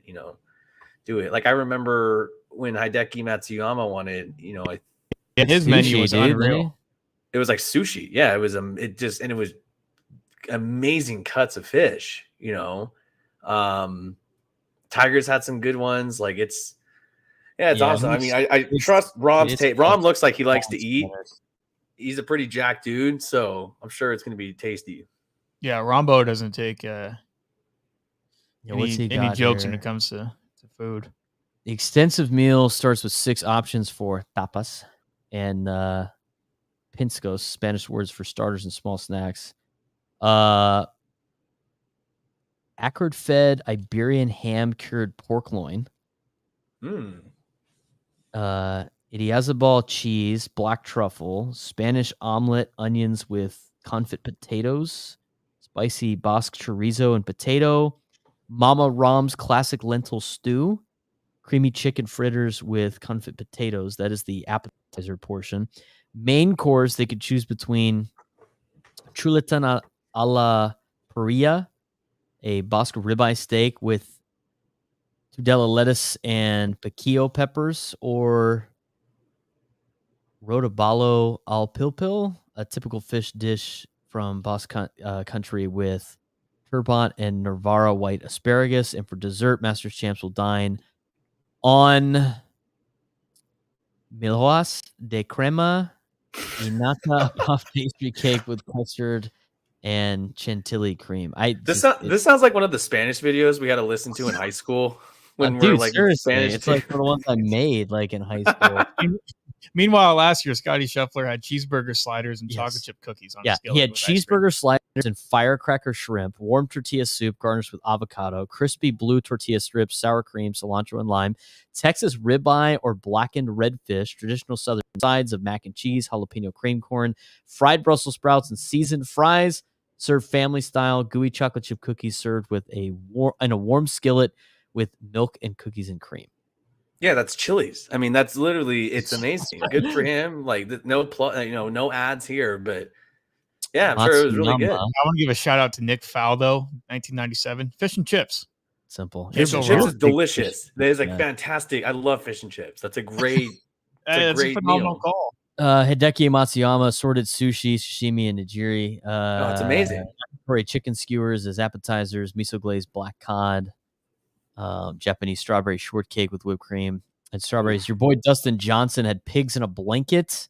do it. Like, I remember when Hideki Matsuyama wanted, his menu was unreal. It was like sushi. Yeah, it was it was amazing cuts of fish, Tigers had some good ones. Like, it's awesome. I mean, I trust Rahm's taste. Rahm looks like he likes to eat. He's a pretty jacked dude, so I'm sure it's going to be tasty. Yeah, Rombo doesn't take any jokes when it comes to food. The extensive meal starts with 6 options for tapas and pinscos, Spanish words for starters and small snacks. Acrid-fed Iberian ham cured pork loin. Idiazabal cheese, black truffle, Spanish omelet, onions with confit potatoes, spicy Basque chorizo and potato, Mama Rahm's classic lentil stew, creamy chicken fritters with confit potatoes. That is the appetizer portion. Main course, they could choose between chuleta a la parrilla, a Basque ribeye steak with Tudela lettuce and piquillo peppers, or rodaballo al pilpil, a typical fish dish from Basque country with turbot and Navarra white asparagus. And for dessert, Masters champs will dine on milhoas de crema y nata puff pastry cake with custard and chantilly cream. This sounds like one of the Spanish videos we had to listen to in high school when we're like Spanish. It's like one of the ones I made like in high school. Meanwhile, last year, Scotty Scheffler had cheeseburger sliders and chocolate chip cookies on his he had cheeseburger sliders and firecracker shrimp, warm tortilla soup garnished with avocado, crispy blue tortilla strips, sour cream, cilantro, and lime, Texas ribeye or blackened redfish, traditional southern sides of mac and cheese, jalapeno cream corn, fried Brussels sprouts, and seasoned fries, served family-style, gooey chocolate chip cookies served with a warm skillet with milk and cookies and cream. Yeah, that's Chili's. I mean, that's literally, it's amazing. Good for him. Like no ads here, but yeah, I'm sure it was really good. I want to give a shout out to Nick Faldo, 1997. Fish and chips. Simple. Fish and chips is delicious. That is fantastic. I love fish and chips. That's a great, that's a phenomenal meal. call. Hideki Matsuyama, sorted sushi, sashimi, and nigiri. It's amazing. Chicken skewers as appetizers, miso glazed black cod, Japanese strawberry shortcake with whipped cream and strawberries. Your boy Dustin Johnson had pigs in a blanket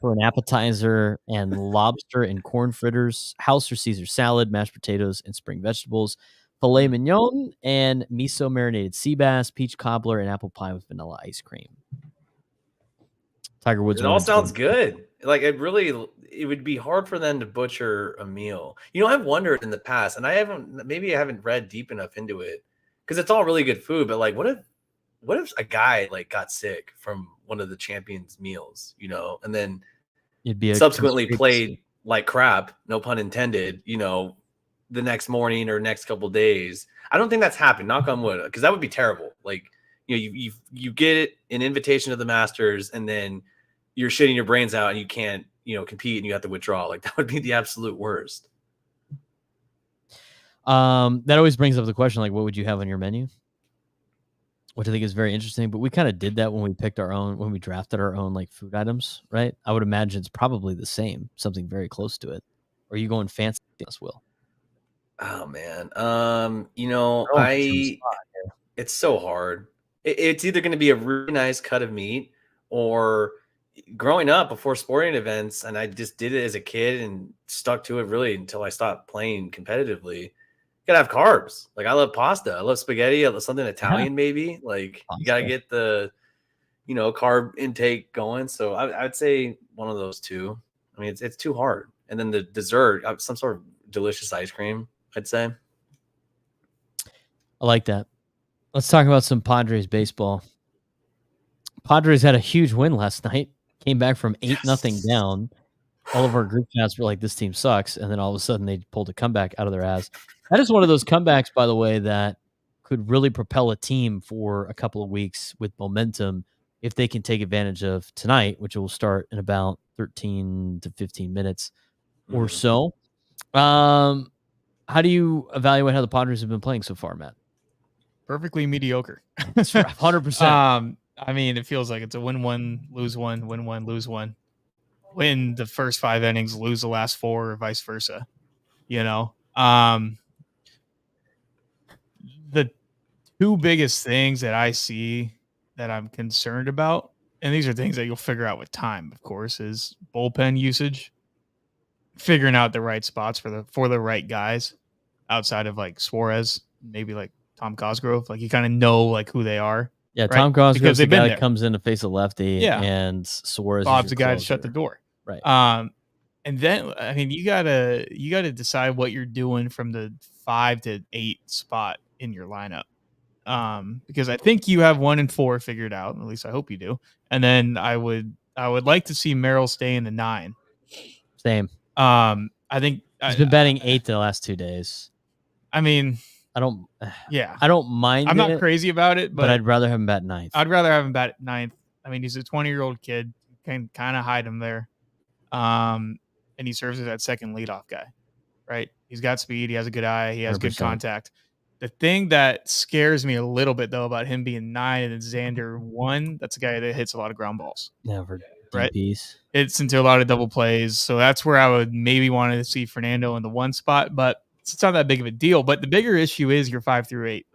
for an appetizer, and lobster and corn fritters, house or Caesar salad, mashed potatoes, and spring vegetables, filet mignon, and miso marinated sea bass, peach cobbler, and apple pie with vanilla ice cream. Tiger Woods. It all sounds good. Like it would be hard for them to butcher a meal. I've wondered in the past, and I haven't read deep enough into it because it's all really good food. But like, what if a guy like got sick from one of the champions' meals, and then it'd be subsequently played like crap, no pun intended, the next morning or next couple days? I don't think that's happened, knock on wood, because that would be terrible. Like, you get an invitation to the Masters and then you're shitting your brains out and you can't, compete and you have to withdraw. Like, that would be the absolute worst. That always brings up the question, like, what would you have on your menu? Which I think is very interesting, but we kind of did that when we drafted our own like food items, right? I would imagine it's probably the same, something very close to it. Or are you going fancy, Will? Oh man. It's so hard. It's either going to be a really nice cut of meat, or growing up before sporting events, and I just did it as a kid and stuck to it really until I stopped playing competitively. Gotta have carbs. Like, I love pasta. I love spaghetti. I love something Italian, maybe. Like, you gotta get the, carb intake going. So I'd say one of those two. I mean, it's too hard. And then the dessert, some sort of delicious ice cream, I'd say. I like that. Let's talk about some Padres baseball. Padres had a huge win last night. Came back from 8-0 down. All of our group chats were like, this team sucks. And then all of a sudden they pulled a comeback out of their ass. That is one of those comebacks, by the way, that could really propel a team for a couple of weeks with momentum if they can take advantage of tonight, which will start in about 13 to 15 minutes or so. How do you evaluate how the Padres have been playing so far, Matt? Perfectly mediocre. 100%. I mean, it feels like it's a win one, lose one, win one, lose one. Win the first 5 innings, lose the last 4, or vice versa. The two biggest things that I see that I'm concerned about, and these are things that you'll figure out with time, of course, is bullpen usage, figuring out the right spots for the right guys outside of like Suarez, maybe like Tom Cosgrove. Like, you kind of know like who they are. Yeah, right? Tom Cosgrove's the guy that comes in to face a lefty, and Suarez Bob's the guy to shut the door. Right. And then, I mean, you gotta decide what you're doing from the 5 to 8 spot in your lineup. Because I think you have 1 and 4 figured out. At least I hope you do. And then I would like to see Merrill stay in the 9. Same. I think he's been batting 8 the last 2 days. I mean, I don't mind. I'm not crazy about it, but I'd rather have him bat 9th. I'd rather have him bat 9th. I mean, he's a 20-year-old kid. You can kind of hide him there. And he serves as that second leadoff guy, right? He's got speed. He has a good eye. He has 100%. Good contact. The thing that scares me a little bit, though, about him being 9 and then Xander 1, that's a guy that hits a lot of ground balls. Never. Right? It's into a lot of double plays. So that's where I would maybe want to see Fernando in the 1 spot, but it's not that big of a deal. But the bigger issue is your 5 through 8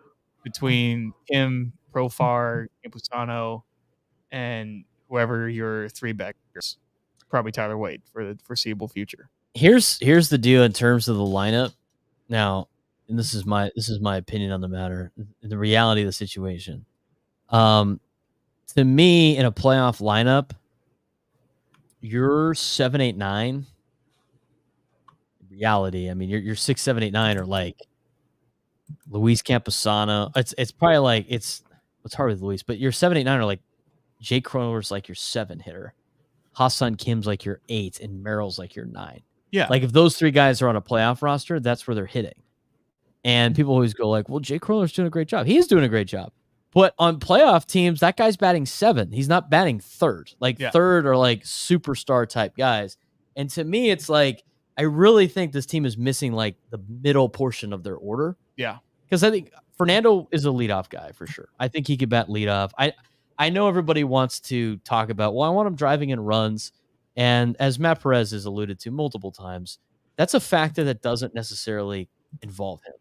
between him, Profar, Campusano, and whoever your 3 backers. Probably Tyler Wade for the foreseeable future. Here's the deal in terms of the lineup. Now, and this is my opinion on the matter, the reality of the situation. To me, in a playoff lineup, your 7, 8, 9 reality. I mean, your 6, 7, 8, 9 are like Luis Campusano. It's probably like it's hard with Luis, but your 7, 8, 9 are like Jake Cronenworth's like your 7 hitter. Ha-Seong Kim's like your 8, and Merrill's like your 9. Yeah. Like, if those 3 guys are on a playoff roster, that's where they're hitting. And people always go like, well, Jake Cronenworth's doing a great job. He is doing a great job. But on playoff teams, that guy's batting 7th. He's not batting 3rd. Third are like superstar type guys. And to me, it's like, I really think this team is missing like the middle portion of their order. Yeah. Because I think Fernando is a leadoff guy for sure. I think he could bat leadoff. I know everybody wants to talk about, well, I want him driving in runs. And as Matt Perez has alluded to multiple times, that's a factor that doesn't necessarily involve him.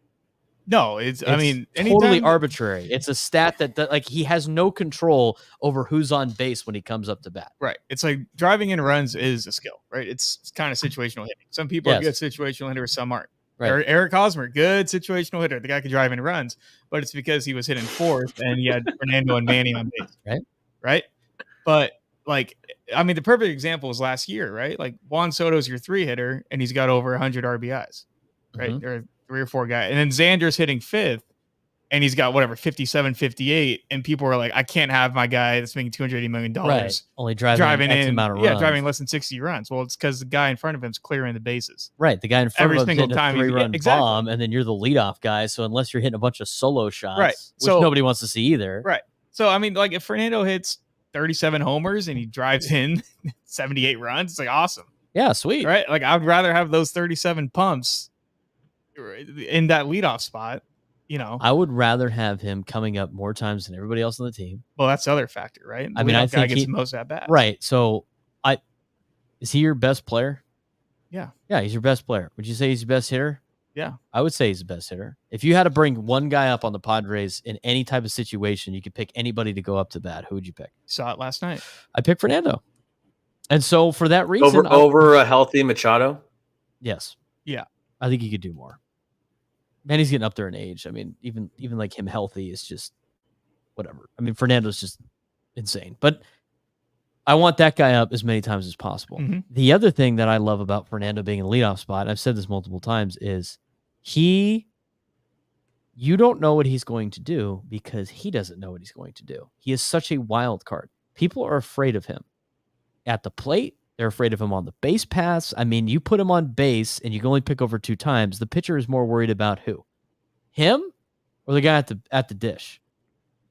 No, it's I mean, totally arbitrary. It's a stat that like he has no control over who's on base when he comes up to bat. Right. It's like driving in runs is a skill, right? It's kind of situational hitting. Some people are good situational hitters, some aren't. Right. Eric Hosmer, good situational hitter. The guy could drive in runs, but it's because he was hitting 4th and he had Fernando and Manny on base. Right. But like, I mean, the perfect example was last year, right? Like Juan Soto's your 3 hitter and he's got over 100 RBIs, right? Mm-hmm. There are 3 or 4 guys. And then Xander's hitting 5th and he's got whatever, 57, 58. And people are like, I can't have my guy that's making $280 million. Right. Only driving in amount of runs. Driving less than 60 runs. Well, it's because the guy in front of him's clearing the bases. Right. The guy in front every of him's single time a 3-run bomb, and then you're the leadoff guy. So unless you're hitting a bunch of solo shots, which nobody wants to see either. Right. So, I mean, like if Fernando hits 37 homers and he drives in 78 runs, it's like awesome. Yeah, sweet. Right? Like I'd rather have those 37 pumps in that leadoff spot. You know, I would rather have him coming up more times than everybody else on the team. Well, that's the other factor, right? I mean, I think he gets the most at bats. Right. So, is he your best player? Yeah. Yeah, he's your best player. Would you say he's your best hitter? Yeah. I would say he's the best hitter. If you had to bring one guy up on the Padres in any type of situation, you could pick anybody to go up to bat. Who would you pick? Saw it last night. I picked Fernando. And so for that reason, over a healthy Machado? Yes. Yeah. I think he could do more. Man, he's getting up there in age. I mean, even like him healthy is just whatever. I mean, Fernando's just insane. But I want that guy up as many times as possible. Mm-hmm. The other thing that I love about Fernando being in the leadoff spot, I've said this multiple times, is you don't know what he's going to do because he doesn't know what he's going to do. He is such a wild card. People are afraid of him at the plate. They're afraid of him on the base paths. I mean, you put him on base and you can only pick over 2 times. The pitcher is more worried about who? Him or the guy at the dish?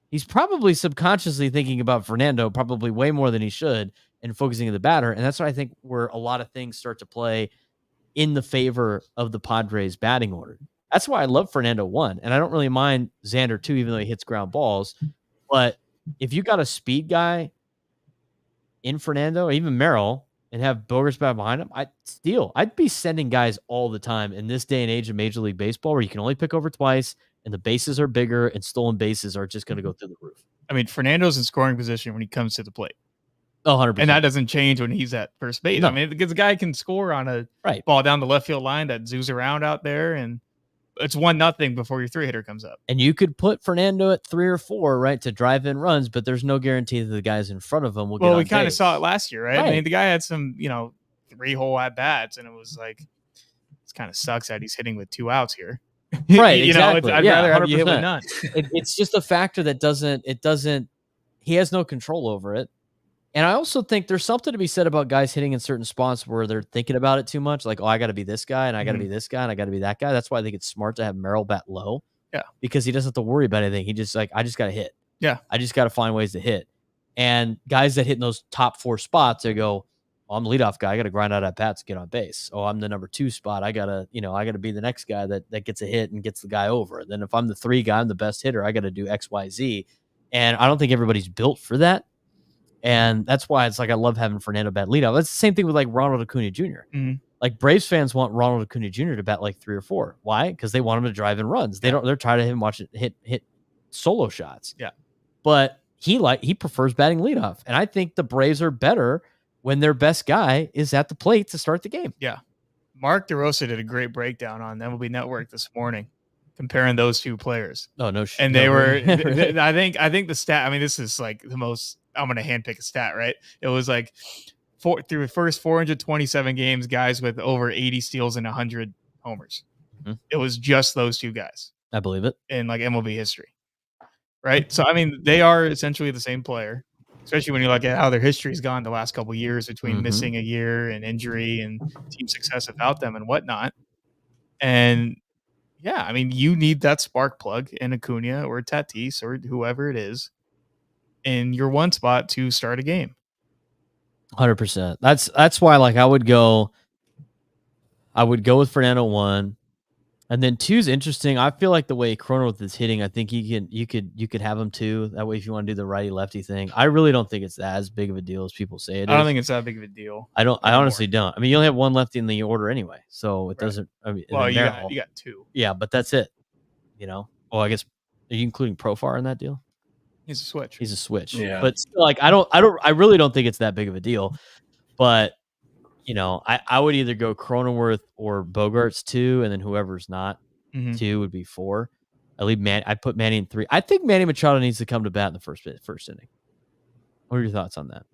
He's probably subconsciously thinking about Fernando probably way more than he should and focusing on the batter. And that's what I think where a lot of things start to play in the favor of the Padres batting order. That's why I love Fernando 1. And I don't really mind Xander 2, even though he hits ground balls. But if you got a speed guy in Fernando or even Merrill, and have Bogarts bat behind him, I'd be sending guys all the time in this day and age of Major League Baseball where you can only pick over twice and the bases are bigger and stolen bases are just going to go through the roof. I mean, Fernando's in scoring position when he comes to the plate. Oh, 100%. And that doesn't change when he's at first base. No. I mean, because the guy can score on a ball down the left field line that zoos around out there, and it's 1-0 before your 3-hitter comes up. And you could put Fernando at 3 or 4, right, to drive in runs, but there's no guarantee that the guys in front of him will get on base. Well, we kind of saw it last year, right? I mean, the guy had some, 3-hole at-bats, and it was like, it kind of sucks that he's hitting with 2 outs here. Right, exactly. I'd rather have you hit with none. It's just a factor that he has no control over it. And I also think there's something to be said about guys hitting in certain spots where they're thinking about it too much. Like, oh, I got to be this guy and I got to be this guy and I got to be that guy. That's why I think it's smart to have Merrill bat low. Yeah. Because he doesn't have to worry about anything. He just I just got to hit. Yeah. I just got to find ways to hit. And guys that hit in those top 4 spots, they go, oh, I'm the leadoff guy. I got to grind out at bats to get on base. Oh, I'm the number 2 spot. I got to be the next guy that gets a hit and gets the guy over. Then if I'm the 3 guy, I'm the best hitter. I got to do X, Y, Z. And I don't think everybody's built for that. And that's why it's like I love having Fernando bat leadoff. That's the same thing with like Ronald Acuna Jr. Mm-hmm. Like Braves fans want Ronald Acuna Jr. to bat like 3 or 4. Why? Because they want him to drive in runs. They're tired of him watching hit solo shots. Yeah. But he prefers batting leadoff. And I think the Braves are better when their best guy is at the plate to start the game. Yeah. Mark DeRosa did a great breakdown on MLB Network this morning, comparing those 2 players. Oh, no shit. And they were, I think the stat, I mean, this is like the most, I'm going to handpick a stat, right? It was like through the first 427 games, guys with over 80 steals and 100 homers. Mm-hmm. It was just those 2 guys. I believe it. In like MLB history. Right. So, I mean, they are essentially the same player, especially when you look at how their history's gone the last couple of years between missing a year and injury and team success without them and whatnot. And Yeah, I mean, you need that spark plug in Acuna or Tatis or whoever it is in your one spot to start a game. 100%. That's why, like, I would go with Fernando 1, and then 2's interesting. I feel like the way Cronenworth is hitting, I think you could have him 2. That way, if you want to do the righty lefty thing, I really don't think it's as big of a deal as people say it is. I don't think it's that big of a deal. I honestly don't. I mean, you only have one lefty in the order anyway, so it doesn't. I mean, well, you got 2. Yeah, but that's it. Well, I guess, are you including Profar in that deal? He's a switch. He's a switch. Yeah. But still, like, I really don't think it's that big of a deal. But I would either go Cronenworth or Bogarts 2, and then whoever's not 2 would be 4. I'd put Manny in 3. I think Manny Machado needs to come to bat in the first inning. What are your thoughts on that?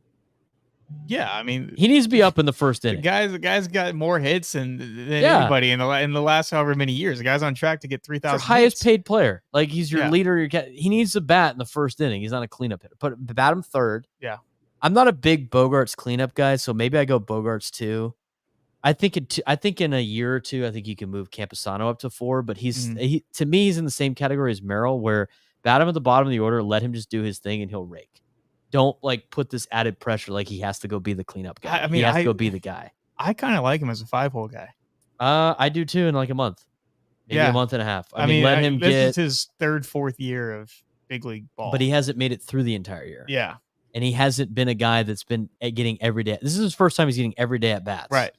Yeah, I mean, he needs to be up in the first inning. The guy's got more hits than anybody in the last however many years. The guy's on track to get 3,000. Highest paid player. Like, he's your leader. He needs to bat in the first inning. He's not a cleanup hitter. Bat him third. Yeah. I'm not a big Bogarts cleanup guy, so maybe I go Bogarts 2. I think in a year or 2, I think you can move Camposano up to 4, but to me, he's in the same category as Merrill, where bat him at the bottom of the order, let him just do his thing, and he'll rake. Don't, like, put this added pressure like he has to go be the cleanup guy. I mean, he has to go be the guy. I kind of like him as a 5-hole guy. I do too, in like a month, maybe a month and a half. I mean, let him this is his 3rd, 4th year of big league ball, but he hasn't made it through the entire year. Yeah, and he hasn't been a guy that's been getting every day. This is his first time he's getting every day at bats, right,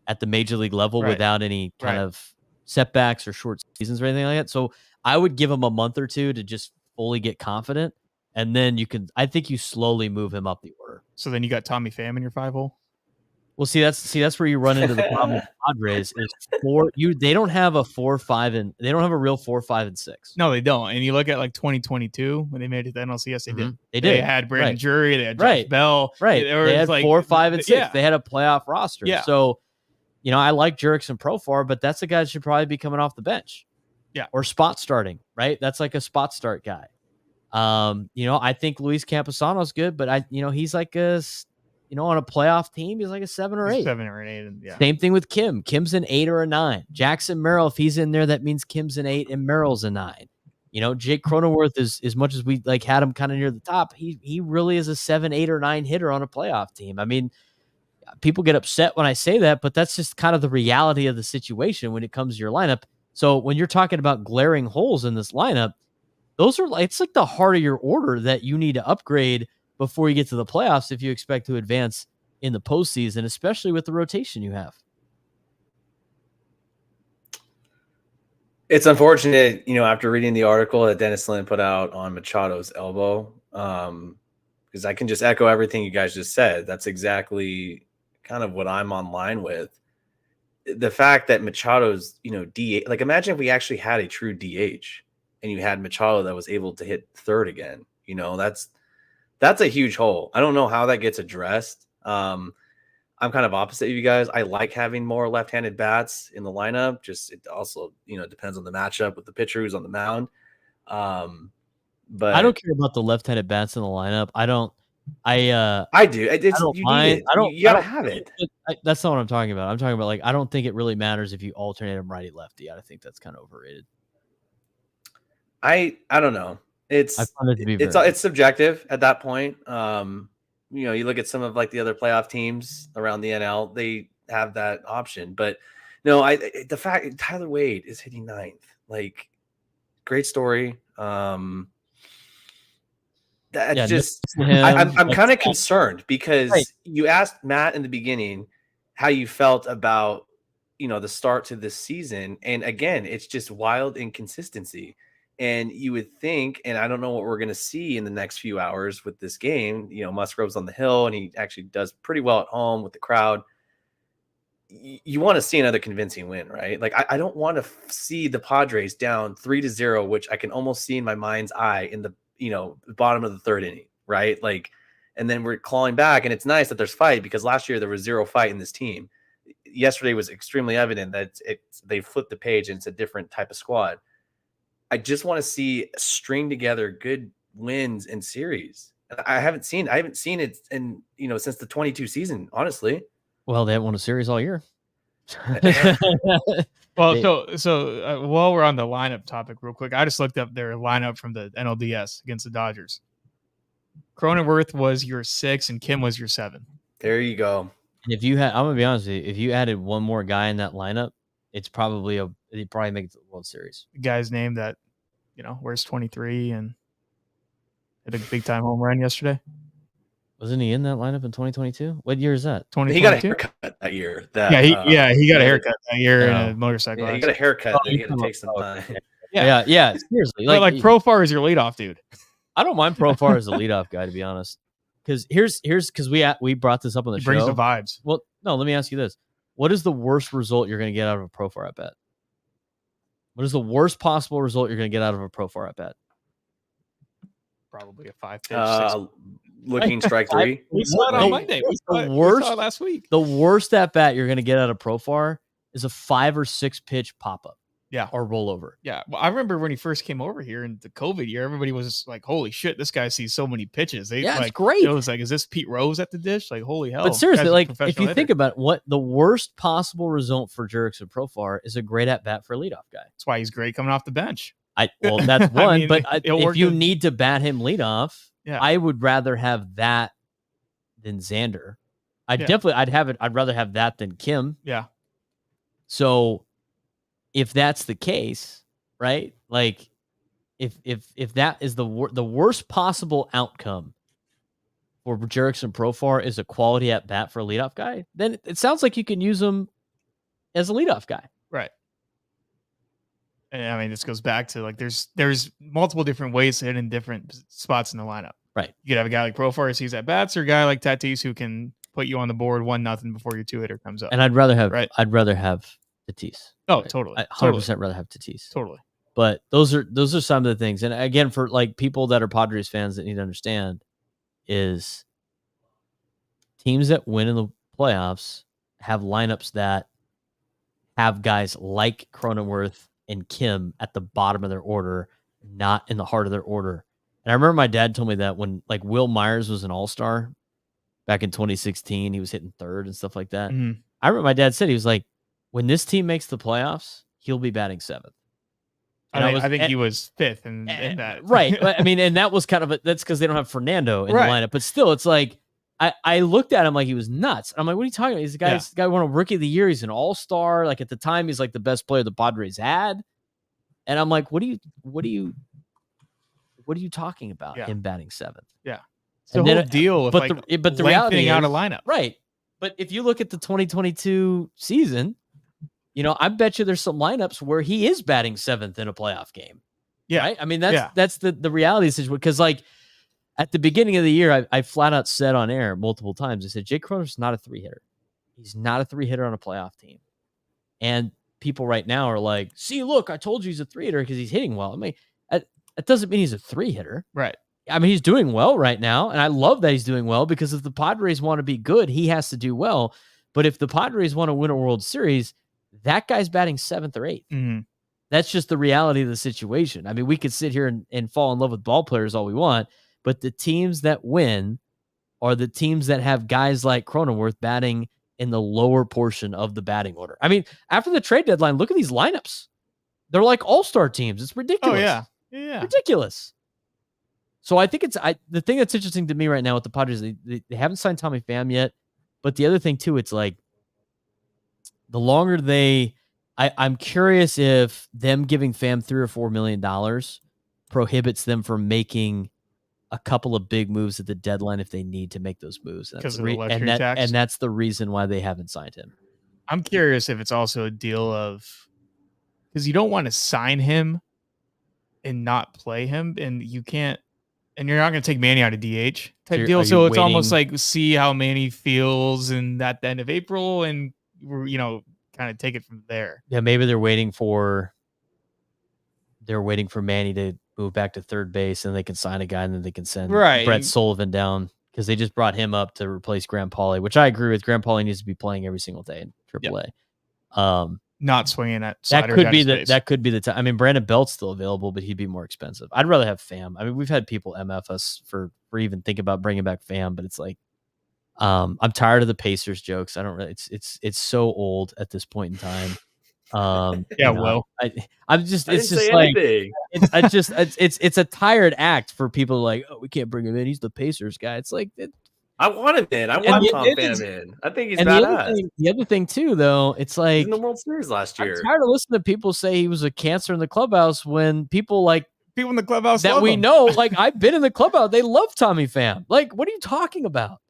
at the major league level without any kind of setbacks or short seasons or anything like that. So I would give him a month or 2 to just fully get confident. And then I think you slowly move him up the order. So then you got Tommy Pham in your 5-hole? Well, see, that's where you run into the problem with the Padres is they don't have a 4, 5, and they don't have a real 4, 5, and 6. No, they don't. And you look at like 2022 when they made it to NLCS, they did. They did. They had Brandon Drury, they had Josh Bell. Right. They had like 4, 5, and 6. Yeah. They had a playoff roster. Yeah. So, I like Jurickson and Profar, but that's a guy that should probably be coming off the bench. Yeah. Or spot starting, right? That's like a spot start guy. I think Luis Camposano's good, but he's like on a playoff team, he's like a 7 or 8. 7 or 8, yeah. Same thing with Kim. Kim's an 8 or a 9. Jackson Merrill, if he's in there, that means Kim's an 8 and Merrill's a 9. Jake Cronenworth is, as much as we like had him kind of near the top, he really is a 7, 8, or 9 hitter on a playoff team. I mean, people get upset when I say that, but that's just kind of the reality of the situation when it comes to your lineup. So when you're talking about glaring holes in this lineup, it's like the heart of your order that you need to upgrade before you get to the playoffs if you expect to advance in the postseason, especially with the rotation you have. It's unfortunate, after reading the article that Dennis Lin put out on Machado's elbow, because I can just echo everything you guys just said. That's exactly kind of what I'm online with. The fact that Machado's, DH, like, imagine if we actually had a true DH. And you had Machado that was able to hit third again. That's a huge hole. I don't know how that gets addressed. I'm kind of opposite of you guys. I like having more left-handed bats in the lineup. Just it also, depends on the matchup with the pitcher who's on the mound. But I don't care about the left-handed bats in the lineup. I do. I don't mind. You gotta have it. That's not what I'm talking about. I'm talking about, like, I don't think it really matters if you alternate them righty-lefty. I think that's kind of overrated. I don't know. It's subjective at that point. You look at some of like the other playoff teams around the NL, they have that option. But no, the fact Tyler Wade is hitting 9th, like, great story. I'm kind of concerned because you asked Matt in the beginning how you felt about the start to this season, and again, it's just wild inconsistency. And you would think, and I don't know what we're going to see in the next few hours with this game. Musgrove's on the hill, and he actually does pretty well at home with the crowd. You want to see another convincing win, right? Like, I don't want to see the Padres down 3-0, which I can almost see in my mind's eye in the bottom of the 3rd inning, right? Like, and then we're clawing back, and it's nice that there's fight because last year there was 0 fight in this team. Yesterday was extremely evident that they flipped the page and it's a different type of squad. I just want to see string together good wins and series. I haven't seen it in, since the 22 season, honestly. Well, they haven't won a series all year. Well, so while we're on the lineup topic, real quick, I just looked up their lineup from the NLDS against the Dodgers. Cronenworth was your 6 and Kim was your 7. There you go. And if you had, I'm gonna be honest with you, if you added one more guy in that lineup, it'd probably make it to the World Series. The guy's name that, wears 23 and hit a big time home run yesterday. Wasn't he in that lineup in 2022? What year is that? 2022? He got a haircut that year. He got a haircut that year in a motorcycle. Yeah, he got a haircut. He had to take some time. Yeah. Seriously, like Profar is your leadoff dude. I don't mind Profar as a leadoff guy, to be honest. Because because we brought this up on the show. Brings the vibes. Well, no, let me ask you this: what is the worst result you're going to get out of a Profar at bat? What is the worst possible result you're going to get out of a Profar at bat? Probably a 5-pitch. Looking strike 3. We saw it on Monday. We saw it last week. The worst at bat you're going to get out of Profar is a 5 or 6 pitch pop up. Yeah. Or rollover. Yeah. Well, I remember when he first came over here in the COVID year, everybody was like, holy shit, this guy sees so many pitches. It's great. It was like, is this Pete Rose at the dish? Like, holy hell. But seriously, like, if you think about what the worst possible result for Jurickson Profar is a great at bat for a leadoff guy. That's why he's great coming off the bench. That's one. But if you need to bat him leadoff, I would rather have that than Xander. I'd rather have that than Kim. Yeah. So if that's the case, right? Like if that is the worst possible outcome for Jurickson Profar is a quality at bat for a leadoff guy, then it sounds like you can use him as a leadoff guy. Right. And I mean, this goes back to like there's multiple different ways to hit in different spots in the lineup. Right. You could have a guy like Profar who sees at bats, or a guy like Tatis who can put you on the board 1-0 before your 2-hitter comes up. And I'd rather have Tatis. Oh, totally. 100% rather have Tatis. Totally. But those are some of the things. And again, for like people that are Padres fans that need to understand is teams that win in the playoffs have lineups that have guys like Cronenworth and Kim at the bottom of their order, not in the heart of their order. And I remember my dad told me that when like Will Myers was an all-star back in 2016, he was hitting third and stuff like that. Mm-hmm. I remember my dad said, he was like, when this team makes the playoffs, he'll be batting 7th. I think he was 5th in that. Right. I mean, and that was kind of that's because they don't have Fernando in the lineup. But still, it's like, I looked at him like he was nuts. I'm like, what are you talking about? He's the guy won a Rookie of the Year. He's an all-star. Like at the time, he's like the best player the Padres had. And I'm like, what are you talking about? Him batting 7th? Yeah. It's the whole deal with but the reality out is, a lineup. Right. But if you look at the 2022 season, I bet you there's some lineups where he is batting 7th in a playoff game. Yeah. Right? I mean, that's the reality situation. Because like at the beginning of the year, I flat out said on air multiple times, I said, Jake Cronenworth's not a 3-hitter. He's not a 3-hitter on a playoff team. And people right now are like, see, look, I told you he's a 3-hitter because he's hitting well. I mean, that doesn't mean he's a 3-hitter. Right. I mean, he's doing well right now. And I love that he's doing well because if the Padres want to be good, he has to do well. But if the Padres want to win a World Series, that guy's batting 7th or 8th. Mm-hmm. That's just the reality of the situation. I mean, we could sit here and fall in love with ball players all we want, but the teams that win are the teams that have guys like Cronenworth batting in the lower portion of the batting order. I mean, after the trade deadline, look at these lineups. They're like all-star teams. It's ridiculous. Oh, yeah. Ridiculous. So I think the thing that's interesting to me right now with the Padres, they haven't signed Tommy Pham yet, but the other thing too, it's like the longer I'm curious if them giving Pham $3 or $4 million prohibits them from making a couple of big moves at the deadline if they need to make those moves. Because of the luxury tax. And that's the reason why they haven't signed him. I'm curious if it's also a deal of because you don't want to sign him and not play him, and you can't, and you're not going to take Manny out of DH type deal. So it's almost like see how Manny feels in at the end of April, and kind of take it from there. Yeah, maybe they're waiting for Manny to move back to third base, and they can sign a guy, and then they can send Brett Sullivan down because they just brought him up to replace Graham Pauley, which I agree with. Graham Pauley needs to be playing every single day in AAA. Yep. Not swinging at that could be the time. I mean, Brandon Belt's still available, but he'd be more expensive. I'd rather have Pham. I mean, we've had people MF us for even thinking about bringing back Pham, but it's like I'm tired of the Pacers jokes. I don't really. It's so old at this point in time. Yeah, well, I'm just. I It's didn't just say like anything. it's a tired act for people like, oh, we can't bring him in. He's the Pacers guy. It's like I want him in. I want Tom Pham in. I think he's badass. The other thing too, though, it's like he's in the World Series last year. I'm tired of listening to people say he was a cancer in the clubhouse when people in the clubhouse that we know, like I've been in the clubhouse, they love Tommy Pham. Like, what are you talking about?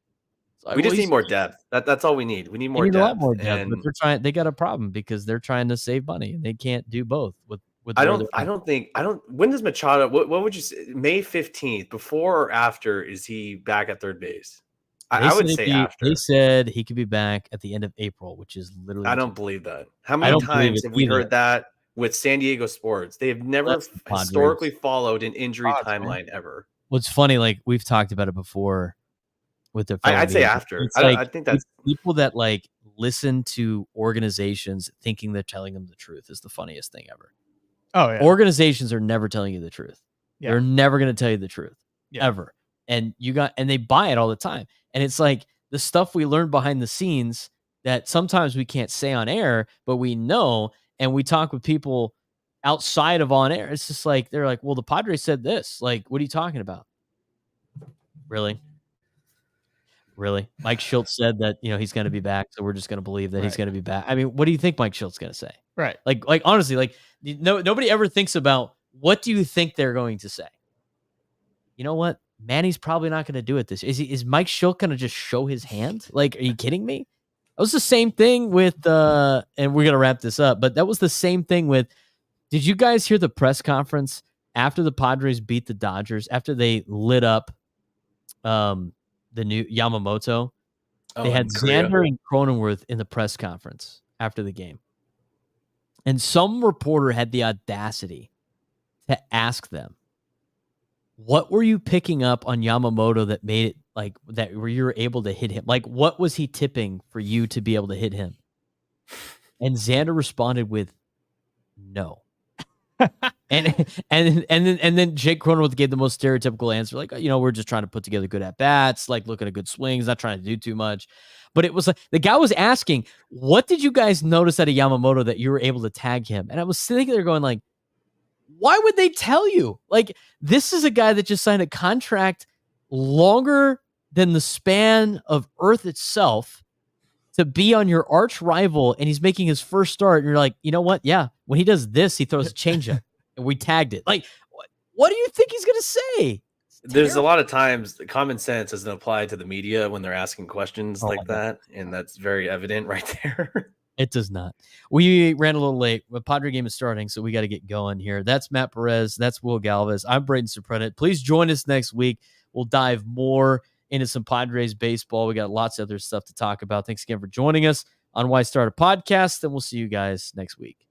We just need more depth. That's all we need. We need more depth. A lot more depth, but they got a problem because they're trying to save money and they can't do both with when does Machado, what would you say, May 15th, before or after is he back at third base? I would say after. They said he could be back at the end of April, which is literally. I don't believe that. How many times have we heard that with San Diego sports? They have never historically followed an injury timeline ever. What's funny, like we've talked about it before with the. I'd say after. I think that's people that like listen to organizations thinking they're telling them the truth is the funniest thing ever. Oh yeah. Organizations are never telling you the truth. Yeah. They're never going to tell you the truth ever. And they buy it all the time. And it's like the stuff we learn behind the scenes that sometimes we can't say on air, but we know, and we talk with people outside of on air. It's just like, they're like, well, the Padres said this. Like, what are you talking about? Really? Mike Schultz said that, he's going to be back. So we're just going to believe that he's going to be back. I mean, what do you think Mike Schultz is going to say? Right. Like honestly, like nobody ever thinks about what do you think they're going to say? You know what? Manny's probably not going to do it this. Is Mike Schultz going to just show his hand? Like, are you kidding me? It was the same thing with, and we're going to wrap this up, but that was the same thing with, did you guys hear the press conference after the Padres beat the Dodgers, after they lit up the new Yamamoto? They had Xander and Cronenworth in the press conference after the game. And some reporter had the audacity to ask them, what were you picking up on Yamamoto that made it like that where you were able to hit him? Like, what was he tipping for you to be able to hit him? And Xander responded with no. and then Jake Cronenworth gave the most stereotypical answer, like, we're just trying to put together good at bats, like looking at good swings, not trying to do too much. But it was like the guy was asking, what did you guys notice out of Yamamoto that you were able to tag him? And I was sitting there going like, why would they tell you? Like, this is a guy that just signed a contract longer than the span of Earth itself to be on your arch rival, and he's making his first start, and you're like, you know what? Yeah, when he does this, he throws a changeup, and we tagged it. Like, what do you think he's going to say? There's a lot of times common sense doesn't apply to the media when they're asking questions like that, and that's very evident right there. It does not. We ran a little late. The Padre game is starting, so we got to get going here. That's Matt Perez. That's Will Galvez. I'm Braden Suprenant. Please join us next week. We'll dive more into some Padres baseball. We got lots of other stuff to talk about. Thanks again for joining us on Why Start a Podcast, and we'll see you guys next week.